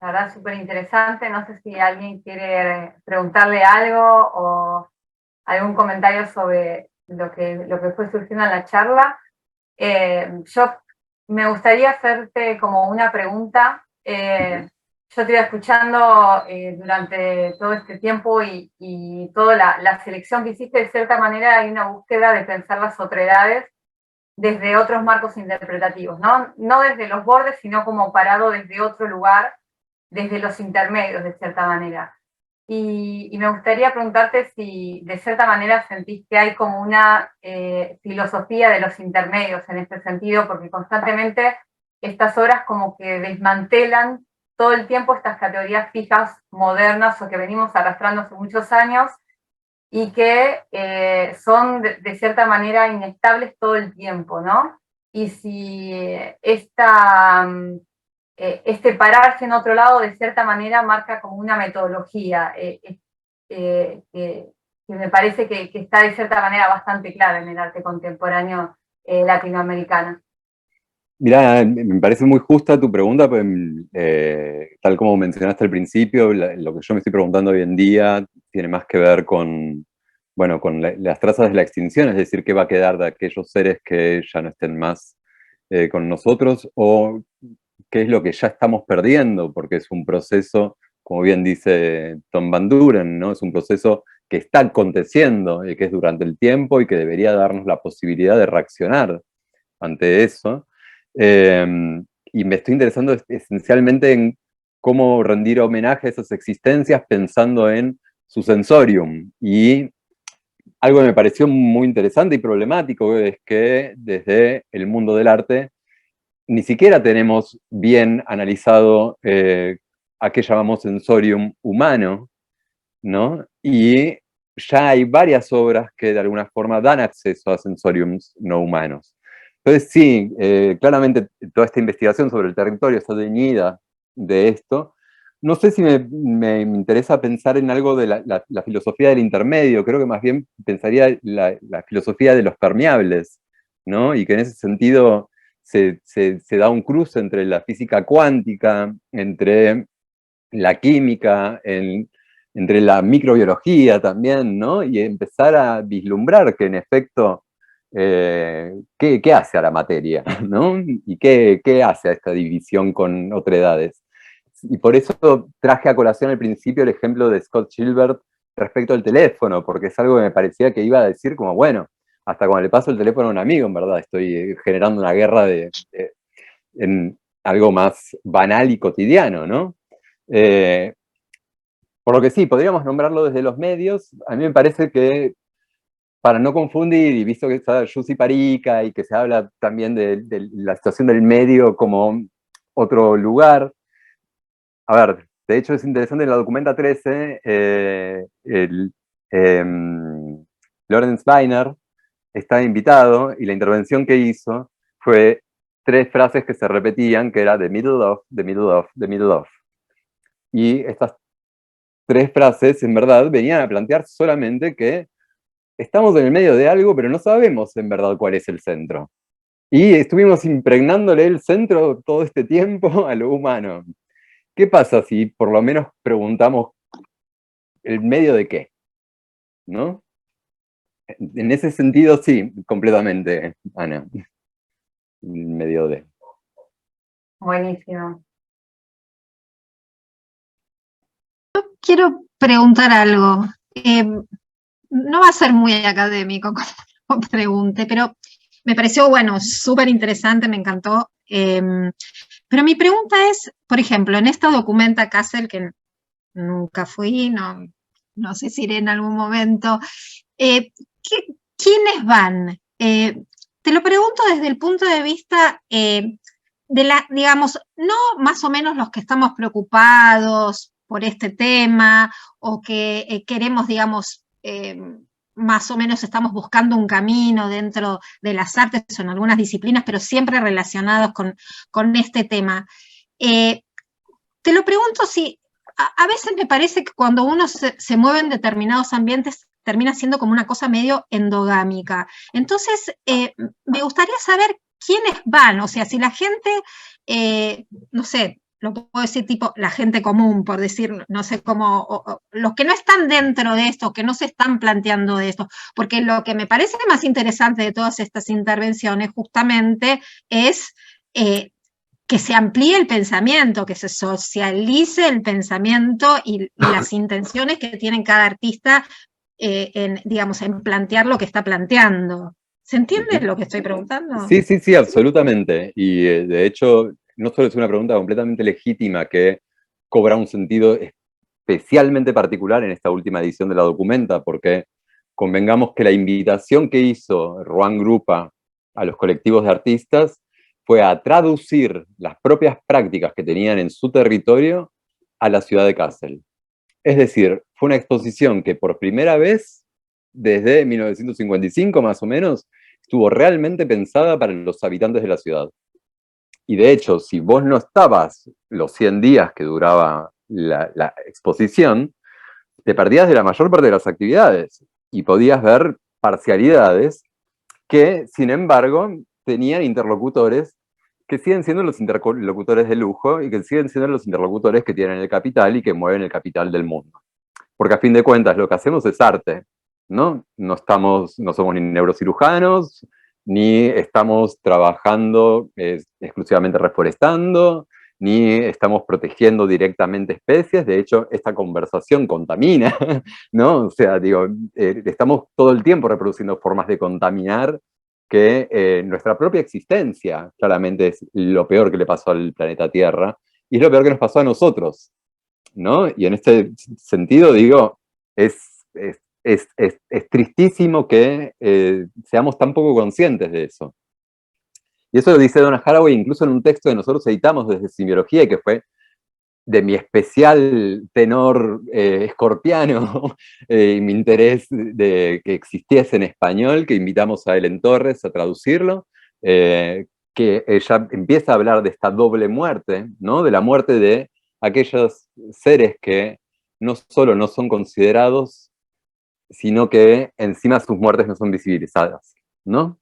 verdad, súper interesante. No sé si alguien quiere preguntarle algo o algún comentario sobre lo que fue surgiendo en la charla. Yo me gustaría hacerte como una pregunta. Yo te iba escuchando durante todo este tiempo y toda la selección que hiciste, de cierta manera hay una búsqueda de pensar las otredades desde otros marcos interpretativos, ¿no? No desde los bordes, sino como parado desde otro lugar, desde los intermedios, de cierta manera. Y me gustaría preguntarte si de cierta manera sentís que hay como una filosofía de los intermedios en este sentido, porque constantemente estas obras como que desmantelan todo el tiempo estas categorías fijas modernas o que venimos arrastrando hace muchos años y que son de cierta manera inestables todo el tiempo, ¿no? Y si este pararse en otro lado de cierta manera marca como una metodología que me parece que está de cierta manera bastante clara en el arte contemporáneo latinoamericano. Mirá, me parece muy justa tu pregunta, pues, tal como mencionaste al principio, lo que yo me estoy preguntando hoy en día tiene más que ver con, bueno, con las trazas de la extinción, es decir, qué va a quedar de aquellos seres que ya no estén más con nosotros, o qué es lo que ya estamos perdiendo, porque es un proceso, como bien dice Tom Van Duren, ¿no? Es un proceso que está aconteciendo, y que es durante el tiempo y que debería darnos la posibilidad de reaccionar ante eso. Y me estoy interesando esencialmente en cómo rendir homenaje a esas existencias pensando en su sensorium. Y algo que me pareció muy interesante y problemático es que desde el mundo del arte ni siquiera tenemos bien analizado a qué llamamos sensorium humano, ¿no? Y ya hay varias obras que de alguna forma dan acceso a sensoriums no humanos. Entonces sí, claramente toda esta investigación sobre el territorio está teñida de esto. No sé si me interesa pensar en algo de la filosofía del intermedio, creo que más bien pensaría la filosofía de los permeables, ¿no? Y que en ese sentido se da un cruce entre la física cuántica, entre la química, entre la microbiología también, ¿no? Y empezar a vislumbrar que en efecto, ¿qué hace a la materia, ¿no? Y qué hace a esta división con otredades. Y por eso traje a colación al principio el ejemplo de Scott Gilbert respecto al teléfono, porque es algo que me parecía que iba a decir como, bueno, hasta cuando le paso el teléfono a un amigo, en verdad, estoy generando una guerra en algo más banal y cotidiano, ¿no? Por lo que sí, podríamos nombrarlo desde los medios. A mí me parece que, para no confundir, y visto que está Jussi Parica y que se habla también de la situación del medio como otro lugar, a ver, de hecho es interesante, en la documenta 13, Lawrence Weiner está invitado y la intervención que hizo fue 3 frases que se repetían, que era the middle of, the middle of, the middle of. Y estas 3 frases, en verdad, venían a plantear solamente que estamos en el medio de algo, pero no sabemos en verdad cuál es el centro. Y estuvimos impregnándole el centro todo este tiempo a lo humano. ¿Qué pasa si por lo menos preguntamos el medio de qué? ¿No? En ese sentido, sí, completamente, Ana. El medio de. Buenísimo. Quiero preguntar algo. No va a ser muy académico como pregunte, pero me pareció, bueno, súper interesante, me encantó. Pero mi pregunta es, por ejemplo, en esta documenta Kassel, que nunca fui, no sé si iré en algún momento, ¿quiénes van? Te lo pregunto desde el punto de vista digamos, no más o menos los que estamos preocupados por este tema o que queremos, digamos, más o menos estamos buscando un camino dentro de las artes o en algunas disciplinas, pero siempre relacionados con este tema. Te lo pregunto si a veces me parece que cuando uno se mueve en determinados ambientes termina siendo como una cosa medio endogámica. Entonces, me gustaría saber quiénes van, o sea, si la gente, no sé, lo puedo decir tipo la gente común, por decir, no sé cómo, los que no están dentro de esto, que no se están planteando de esto, porque lo que me parece más interesante de todas estas intervenciones justamente es que se amplíe el pensamiento, que se socialice el pensamiento y las intenciones que tiene cada artista digamos, en plantear lo que está planteando. ¿Se entiende lo que estoy preguntando? Sí, sí, sí, absolutamente. Y de hecho, no solo es una pregunta completamente legítima que cobra un sentido especialmente particular en esta última edición de la documenta, porque convengamos que la invitación que hizo Ruan Grupa a los colectivos de artistas fue a traducir las propias prácticas que tenían en su territorio a la ciudad de Kassel. Es decir, fue una exposición que por primera vez, desde 1955 más o menos, estuvo realmente pensada para los habitantes de la ciudad. Y de hecho, si vos no estabas los 100 días que duraba la exposición, te perdías de la mayor parte de las actividades y podías ver parcialidades que, sin embargo, tenían interlocutores que siguen siendo los interlocutores de lujo y que siguen siendo los interlocutores que tienen el capital y que mueven el capital del mundo. Porque a fin de cuentas lo que hacemos es arte, ¿no? No somos ni neurocirujanos, ni estamos trabajando exclusivamente reforestando, ni estamos protegiendo directamente especies. De hecho, esta conversación contamina, ¿no? O sea, digo, estamos todo el tiempo reproduciendo formas de contaminar que nuestra propia existencia claramente es lo peor que le pasó al planeta Tierra y es lo peor que nos pasó a nosotros, ¿no? Y en este sentido, digo, es tristísimo que seamos tan poco conscientes de eso. Y eso lo dice Donna Haraway incluso en un texto que nosotros editamos desde Simiología y que fue de mi especial tenor escorpiano y mi interés de que existiese en español, que invitamos a Ellen Torres a traducirlo, que ella empieza a hablar de esta doble muerte, ¿no? De la muerte de aquellos seres que no solo no son considerados, sino que encima sus muertes no son visibilizadas, ¿no?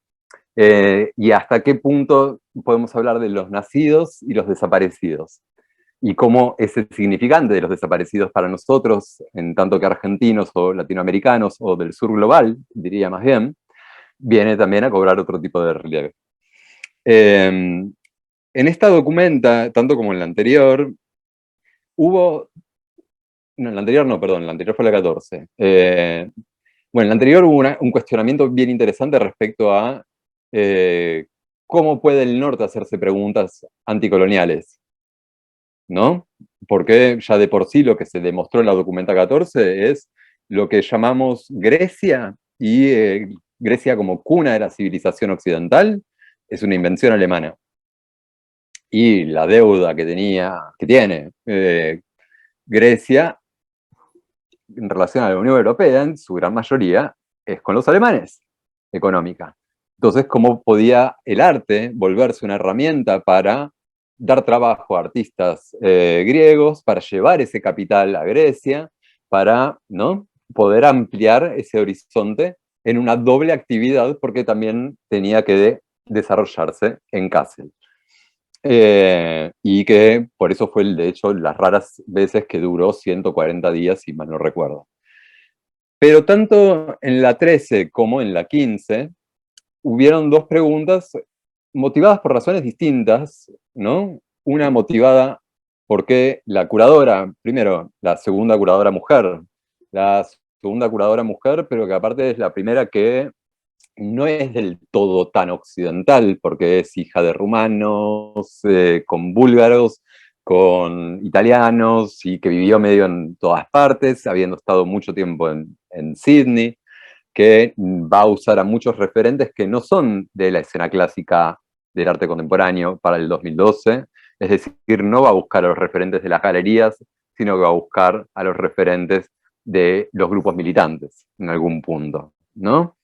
Y hasta qué punto podemos hablar de los nacidos y los desaparecidos. Y cómo ese significante de los desaparecidos para nosotros, en tanto que argentinos o latinoamericanos o del sur global, diría más bien, viene también a cobrar otro tipo de relieve. En esta documenta, tanto como en la anterior, hubo... No, en la anterior no, perdón, en la anterior fue la 14. Bueno, en la anterior hubo un cuestionamiento bien interesante respecto a cómo puede el norte hacerse preguntas anticoloniales, ¿no? Porque ya de por sí lo que se demostró en la documenta 14 es lo que llamamos Grecia, y Grecia como cuna de la civilización occidental, es una invención alemana. Y la deuda que tiene Grecia, en relación a la Unión Europea, en su gran mayoría, es con los alemanes, económica. Entonces, ¿cómo podía el arte volverse una herramienta para dar trabajo a artistas griegos, para llevar ese capital a Grecia, para, ¿no?, poder ampliar ese horizonte en una doble actividad, porque también tenía que desarrollarse en Kassel. Y que por eso fue, de hecho, las raras veces que duró 140 días, si mal no recuerdo. Pero tanto en la 13 como en la 15, hubieron dos preguntas motivadas por razones distintas, ¿no? Una motivada porque la curadora, primero, la segunda curadora mujer, pero que aparte es la primera que no es del todo tan occidental, porque es hija de rumanos, con búlgaros, con italianos, y que vivió medio en todas partes, habiendo estado mucho tiempo en Sydney, que va a usar a muchos referentes que no son de la escena clásica del arte contemporáneo para el 2012, es decir, no va a buscar a los referentes de las galerías, sino que va a buscar a los referentes de los grupos militantes, en algún punto, ¿no?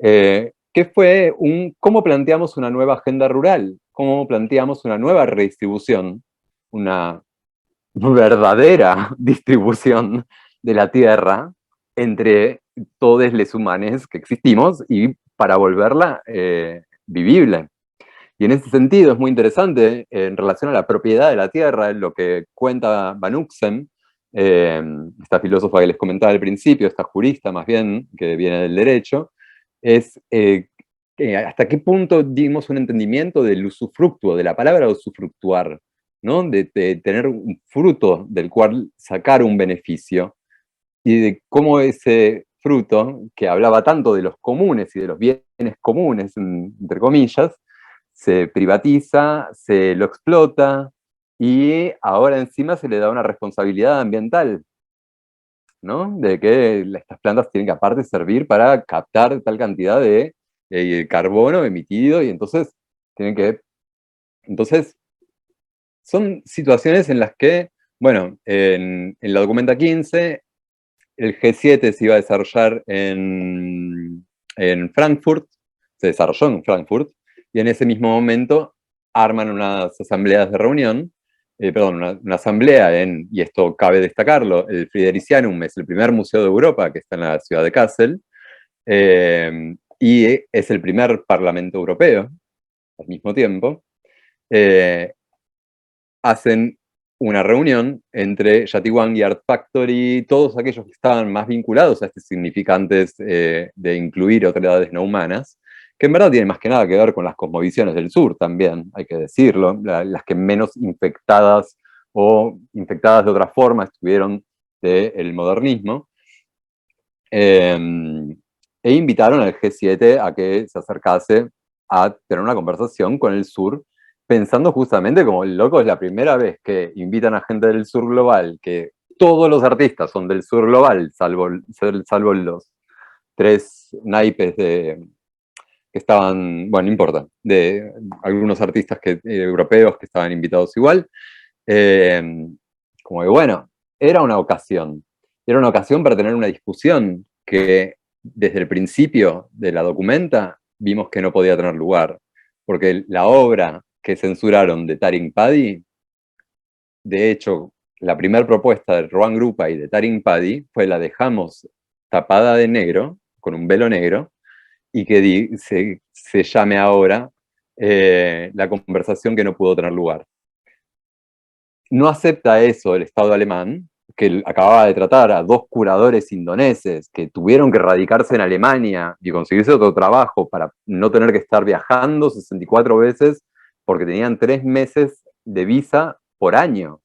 Que fue cómo planteamos una nueva agenda rural, cómo planteamos una nueva redistribución, una verdadera distribución de la tierra entre todos los humanos que existimos y para volverla vivible. Y en ese sentido es muy interesante, en relación a la propiedad de la tierra, lo que cuenta Van Uxem, esta filósofa que les comentaba al principio, esta jurista más bien, que viene del derecho, es hasta qué punto dimos un entendimiento del usufructuo, de la palabra usufructuar, ¿no? De tener un fruto del cual sacar un beneficio, y de cómo ese fruto, que hablaba tanto de los comunes y de los bienes comunes, entre comillas, se privatiza, se lo explota, y ahora encima se le da una responsabilidad ambiental, ¿no? De que estas plantas tienen que aparte servir para captar tal cantidad de carbono emitido, y entonces tienen que... Entonces, son situaciones en las que, bueno, en la documenta 15, el G7 se iba a desarrollar en Frankfurt, se desarrolló en Frankfurt, y en ese mismo momento arman unas asambleas de reunión, una asamblea y esto cabe destacarlo, el Fridericianum es el primer museo de Europa que está en la ciudad de Kassel, y es el primer parlamento europeo al mismo tiempo. Hacen una reunión entre Yati Wang y Art Factory, todos aquellos que estaban más vinculados a estos significantes de incluir otras edades no humanas, que en verdad tienen más que nada que ver con las cosmovisiones del sur también, hay que decirlo, las que menos infectadas o infectadas de otra forma estuvieron del modernismo, e invitaron al G7 a que se acercase a tener una conversación con el sur, pensando justamente como el loco, es la primera vez que invitan a gente del sur global, que todos los artistas son del sur global, salvo los tres naipes que estaban, bueno, no importa, de algunos artistas europeos que estaban invitados igual. Como que bueno, era una ocasión para tener una discusión que desde el principio de la documenta vimos que no podía tener lugar, porque la obra que censuraron de Taring Padi, de hecho, la primera propuesta de Rohan Grupa y de Taring Padi fue la dejamos tapada de negro, con un velo negro, y que se llame ahora la conversación que no pudo tener lugar. No acepta eso el Estado alemán, que acababa de tratar a dos curadores indoneses que tuvieron que radicarse en Alemania y conseguirse otro trabajo para no tener que estar viajando 64 veces porque tenían 3 meses de visa por año,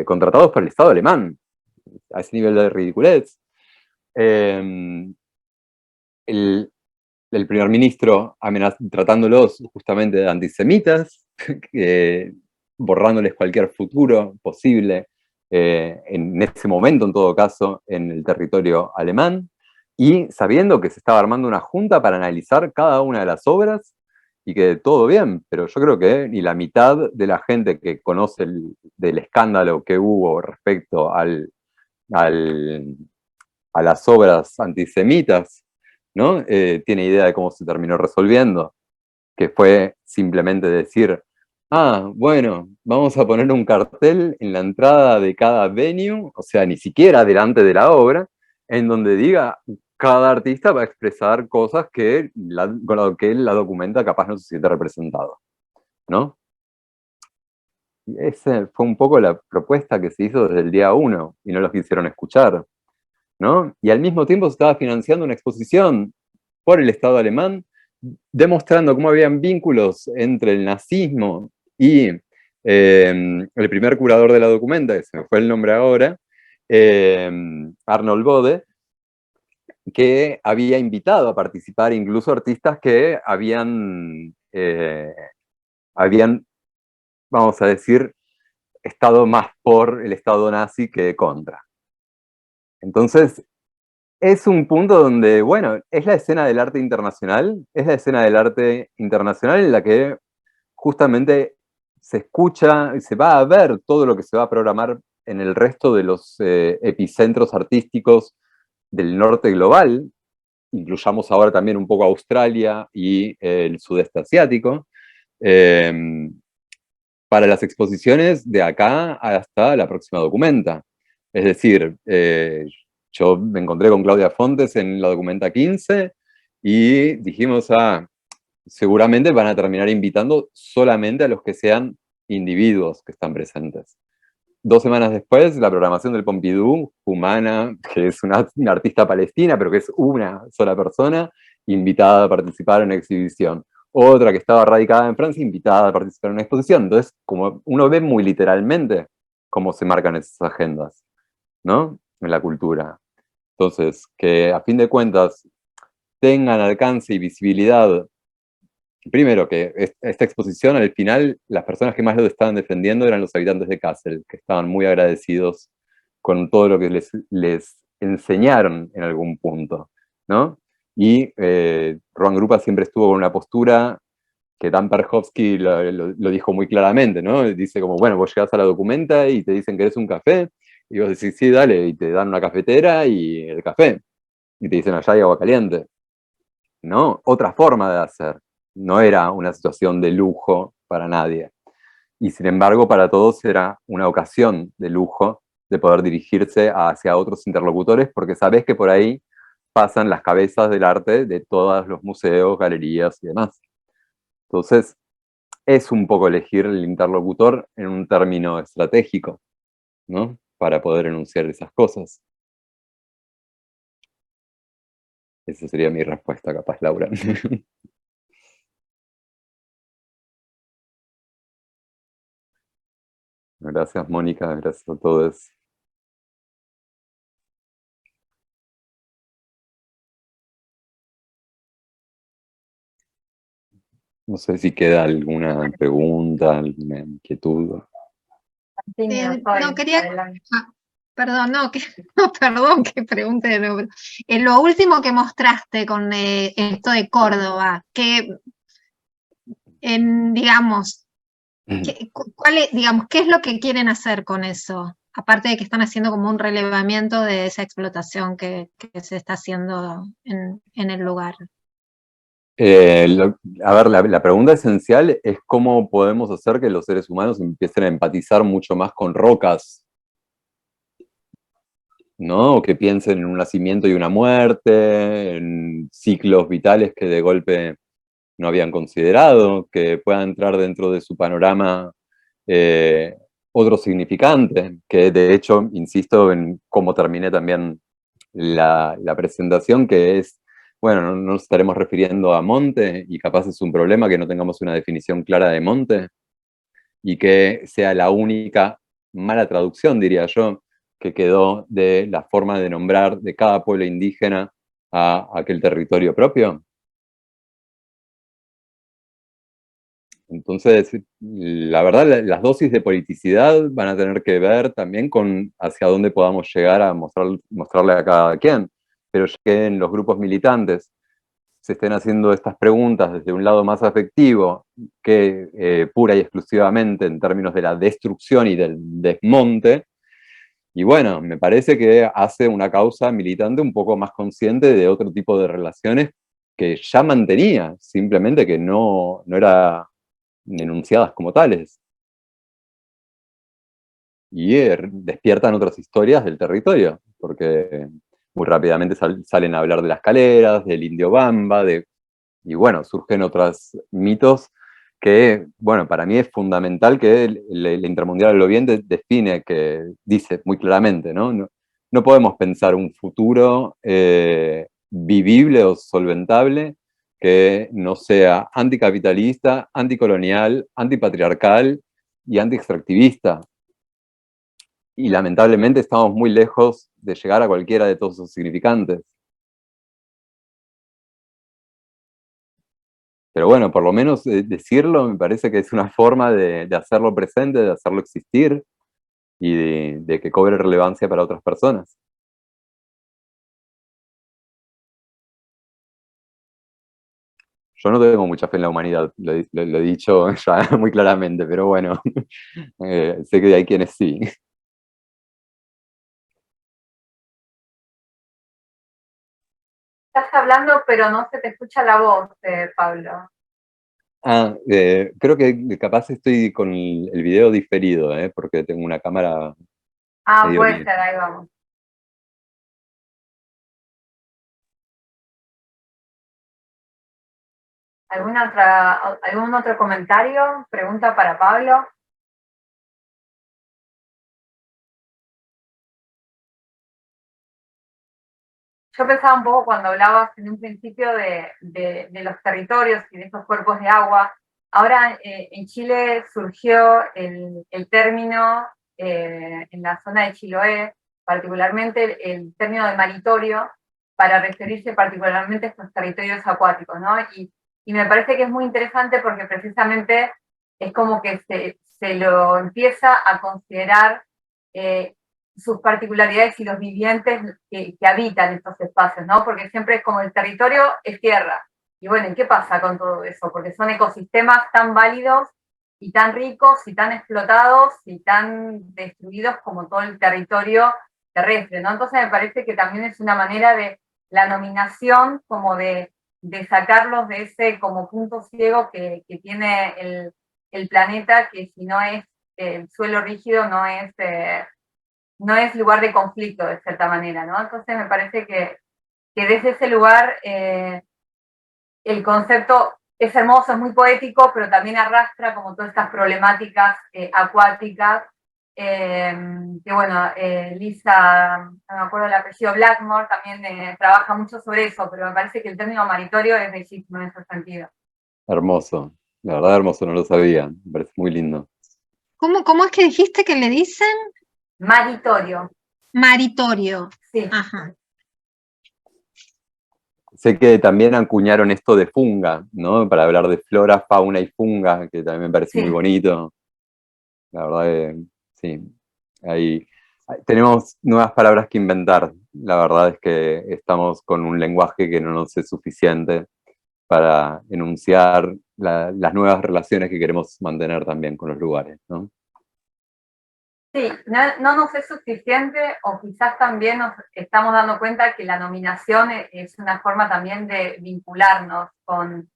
contratados por el Estado alemán, a ese nivel de ridiculez. El primer ministro tratándolos justamente de antisemitas, borrándoles cualquier futuro posible en ese momento, en todo caso, en el territorio alemán, y sabiendo que se estaba armando una junta para analizar cada una de las obras y que todo bien, pero yo creo que ni la mitad de la gente que conoce del escándalo que hubo respecto a las obras antisemitas, ¿no? Tiene idea de cómo se terminó resolviendo, que fue simplemente decir, ah, bueno, vamos a poner un cartel en la entrada de cada venue, o sea, ni siquiera delante de la obra, en donde diga, cada artista va a expresar cosas con lo que la documenta capaz no se siente representado, ¿no? Y esa fue un poco la propuesta que se hizo desde el día 1 y no los quisieron escuchar, ¿no? Y al mismo tiempo se estaba financiando una exposición por el Estado alemán, demostrando cómo habían vínculos entre el nazismo y el primer curador de la documenta, que se me fue el nombre ahora, Arnold Bode, que había invitado a participar incluso artistas que habían, vamos a decir, estado más por el Estado nazi que contra. Entonces, es un punto donde, bueno, es la escena del arte internacional, en la que justamente se escucha y se va a ver todo lo que se va a programar en el resto de los epicentros artísticos del norte global, incluyamos ahora también un poco Australia y el sudeste asiático, para las exposiciones de acá hasta la próxima documenta. Es decir, yo me encontré con Claudia Fontes en la documenta 15 y dijimos, seguramente van a terminar invitando solamente a los que sean individuos que están presentes. 2 semanas después, la programación del Pompidou, Humana, que es una artista palestina, pero que es una sola persona, invitada a participar en una exhibición. Otra que estaba radicada en Francia, invitada a participar en una exposición. Entonces, como uno ve muy literalmente cómo se marcan esas agendas, ¿no? En la cultura. Entonces, que a fin de cuentas tengan alcance y visibilidad. Primero, que esta exposición, al final, las personas que más lo estaban defendiendo eran los habitantes de Kassel, que estaban muy agradecidos con todo lo que les enseñaron en algún punto, ¿no? Y Roland Grupa siempre estuvo con una postura que Dan Perhovsky lo dijo muy claramente, ¿no? Dice como, bueno, vos llegás a la documenta y te dicen que eres un café, y vos decís, sí, dale, y te dan una cafetera y el café, y te dicen, allá hay agua caliente, ¿no? Otra forma de hacer. No era una situación de lujo para nadie. Y sin embargo, para todos era una ocasión de lujo de poder dirigirse hacia otros interlocutores, porque sabés que por ahí pasan las cabezas del arte de todos los museos, galerías y demás. Entonces, es un poco elegir el interlocutor en un término estratégico, ¿no? Para poder enunciar esas cosas. Esa sería mi respuesta, capaz, Laura. Gracias, Mónica, gracias a todos. No sé si queda alguna pregunta, alguna inquietud. No, quería... perdón, no, perdón que pregunte de nuevo. Lo último que mostraste con esto de Córdoba, que, digamos, ¿qué es lo que quieren hacer con eso? Aparte de que están haciendo como un relevamiento de esa explotación que se está haciendo en el lugar. A ver, la pregunta esencial es cómo podemos hacer que los seres humanos empiecen a empatizar mucho más con rocas, ¿no? O que piensen en un nacimiento y una muerte, en ciclos vitales que de golpe no habían considerado, que pueda entrar dentro de su panorama otro significante, que de hecho, insisto en cómo terminé también la presentación, que es, bueno, no nos estaremos refiriendo a monte, y capaz es un problema que no tengamos una definición clara de monte, y que sea la única mala traducción, diría yo, que quedó de la forma de nombrar de cada pueblo indígena a aquel territorio propio. Entonces, la verdad, las dosis de politicidad van a tener que ver también con hacia dónde podamos llegar a mostrarle a cada quien. Pero ya que en los grupos militantes se estén haciendo estas preguntas desde un lado más afectivo que pura y exclusivamente en términos de la destrucción y del desmonte. Y bueno, me parece que hace una causa militante un poco más consciente de otro tipo de relaciones que ya mantenía, simplemente que no eran enunciadas como tales. Y despiertan otras historias del territorio, porque muy rápidamente salen a hablar de las caleras, del indio Bamba, y bueno, surgen otros mitos que, bueno, para mí es fundamental que el Intermundial del Bien define, que dice muy claramente, ¿no? No podemos pensar un futuro vivible o solventable que no sea anticapitalista, anticolonial, antipatriarcal y antiextractivista. Y lamentablemente estamos muy lejos de llegar a cualquiera de todos esos significantes. Pero bueno, por lo menos decirlo me parece que es una forma de hacerlo presente, de hacerlo existir y de que cobre relevancia para otras personas. Yo no tengo mucha fe en la humanidad, lo he dicho ya muy claramente, pero bueno, sé que hay quienes sí. Estás hablando, pero no se te escucha la voz, Pablo. Creo que capaz estoy con el video diferido, porque tengo una cámara medio Puede vieja. ser, ahí vamos. ¿Algún otro comentario? ¿Pregunta para Pablo? Yo pensaba un poco cuando hablabas en un principio de los territorios y de estos cuerpos de agua. Ahora en Chile surgió el término, en la zona de Chiloé, particularmente el término de maritorio, para referirse particularmente a estos territorios acuáticos, ¿no? Y me parece que es muy interesante porque precisamente es como que se lo empieza a considerar sus particularidades y los vivientes que habitan estos espacios, ¿no? Porque siempre es como el territorio es tierra. Y bueno, ¿y qué pasa con todo eso? Porque son ecosistemas tan válidos y tan ricos y tan explotados y tan destruidos como todo el territorio terrestre, ¿no? Entonces me parece que también es una manera de la nominación como de sacarlos de ese como punto ciego que tiene el planeta, que si no es el suelo rígido, no es lugar de conflicto de cierta manera, ¿no? Entonces me parece que desde ese lugar el concepto es hermoso, es muy poético, pero también arrastra como todas estas problemáticas acuáticas, que bueno, Lisa, no me acuerdo el apellido, Blackmore, también trabaja mucho sobre eso, pero me parece que el término maritorio es bellísimo en ese sentido. Hermoso, la verdad hermoso, no lo sabía, me parece muy lindo. ¿Cómo es que dijiste que le dicen? Maritorio. Maritorio. Sí. Ajá. Sé que también acuñaron esto de funga, ¿no? Para hablar de flora, fauna y funga, que también me parece muy bonito. La verdad que sí. Tenemos nuevas palabras que inventar. La verdad es que estamos con un lenguaje que no nos es suficiente para enunciar las nuevas relaciones que queremos mantener también con los lugares, ¿no? Sí, no nos es suficiente, o quizás también nos estamos dando cuenta que la nominación es una forma también de vincularnos con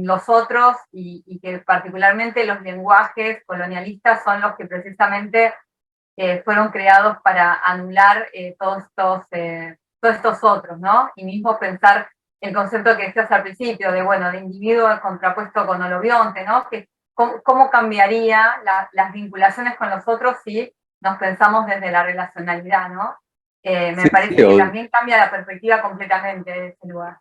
los otros y que particularmente los lenguajes colonialistas son los que precisamente fueron creados para anular todos estos otros, ¿no? Y mismo pensar el concepto que decías al principio de, bueno, de individuo contrapuesto con holobionte, ¿no? Que ¿Cómo cambiaría las vinculaciones con los otros si nos pensamos desde la relacionalidad, ¿no? Me parece que también cambia la perspectiva completamente de ese lugar.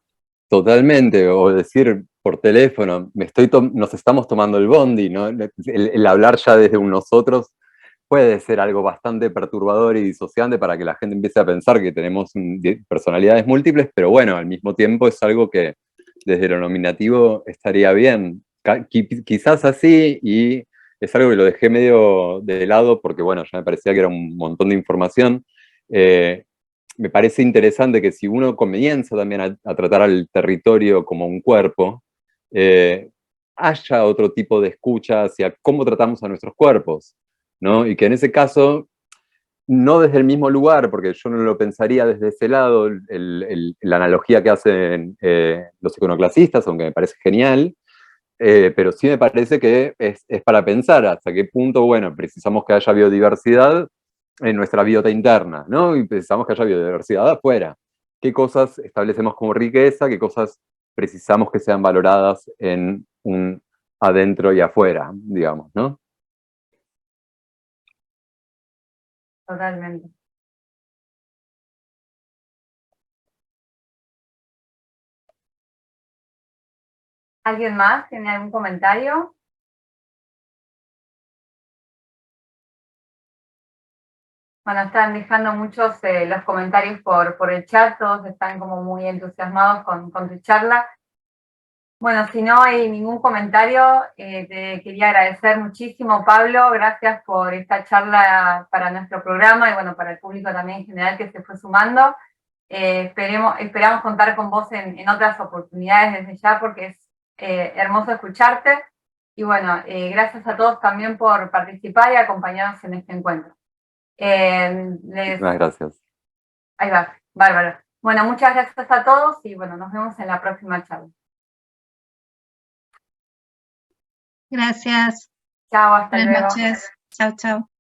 Totalmente, o decir por teléfono, nos estamos tomando el bondi, ¿no? El hablar ya desde un nosotros puede ser algo bastante perturbador y disociante para que la gente empiece a pensar que tenemos personalidades múltiples, pero bueno, al mismo tiempo es algo que desde lo nominativo estaría bien. Quizás así, y es algo que lo dejé medio de lado porque bueno, ya me parecía que era un montón de información. me parece interesante que si uno comienza también a tratar al territorio como un cuerpo, haya otro tipo de escucha hacia cómo tratamos a nuestros cuerpos, ¿no? Y que en ese caso, no desde el mismo lugar, porque yo no lo pensaría desde ese lado, la analogía que hacen los iconoclasistas, aunque me parece genial, pero sí me parece que es para pensar hasta qué punto, bueno, precisamos que haya biodiversidad en nuestra biota interna, ¿no? Y precisamos que haya biodiversidad afuera. ¿Qué cosas establecemos como riqueza? ¿Qué cosas precisamos que sean valoradas en un adentro y afuera, digamos, ¿no? Totalmente. ¿Alguien más tiene algún comentario? Bueno, están dejando muchos los comentarios por el chat, todos están como muy entusiasmados con tu charla. Bueno, si no hay ningún comentario, te quería agradecer muchísimo, Pablo, gracias por esta charla para nuestro programa y bueno, para el público también en general que se fue sumando. Esperamos contar con vos en otras oportunidades desde ya porque es hermoso escucharte. Y bueno, gracias a todos también por participar y acompañarnos en este encuentro. Muchas gracias. Ahí va, bárbaro. Bueno, muchas gracias a todos y bueno, nos vemos en la próxima charla. Gracias. Chao, hasta luego. Buenas noches. Chao, chao.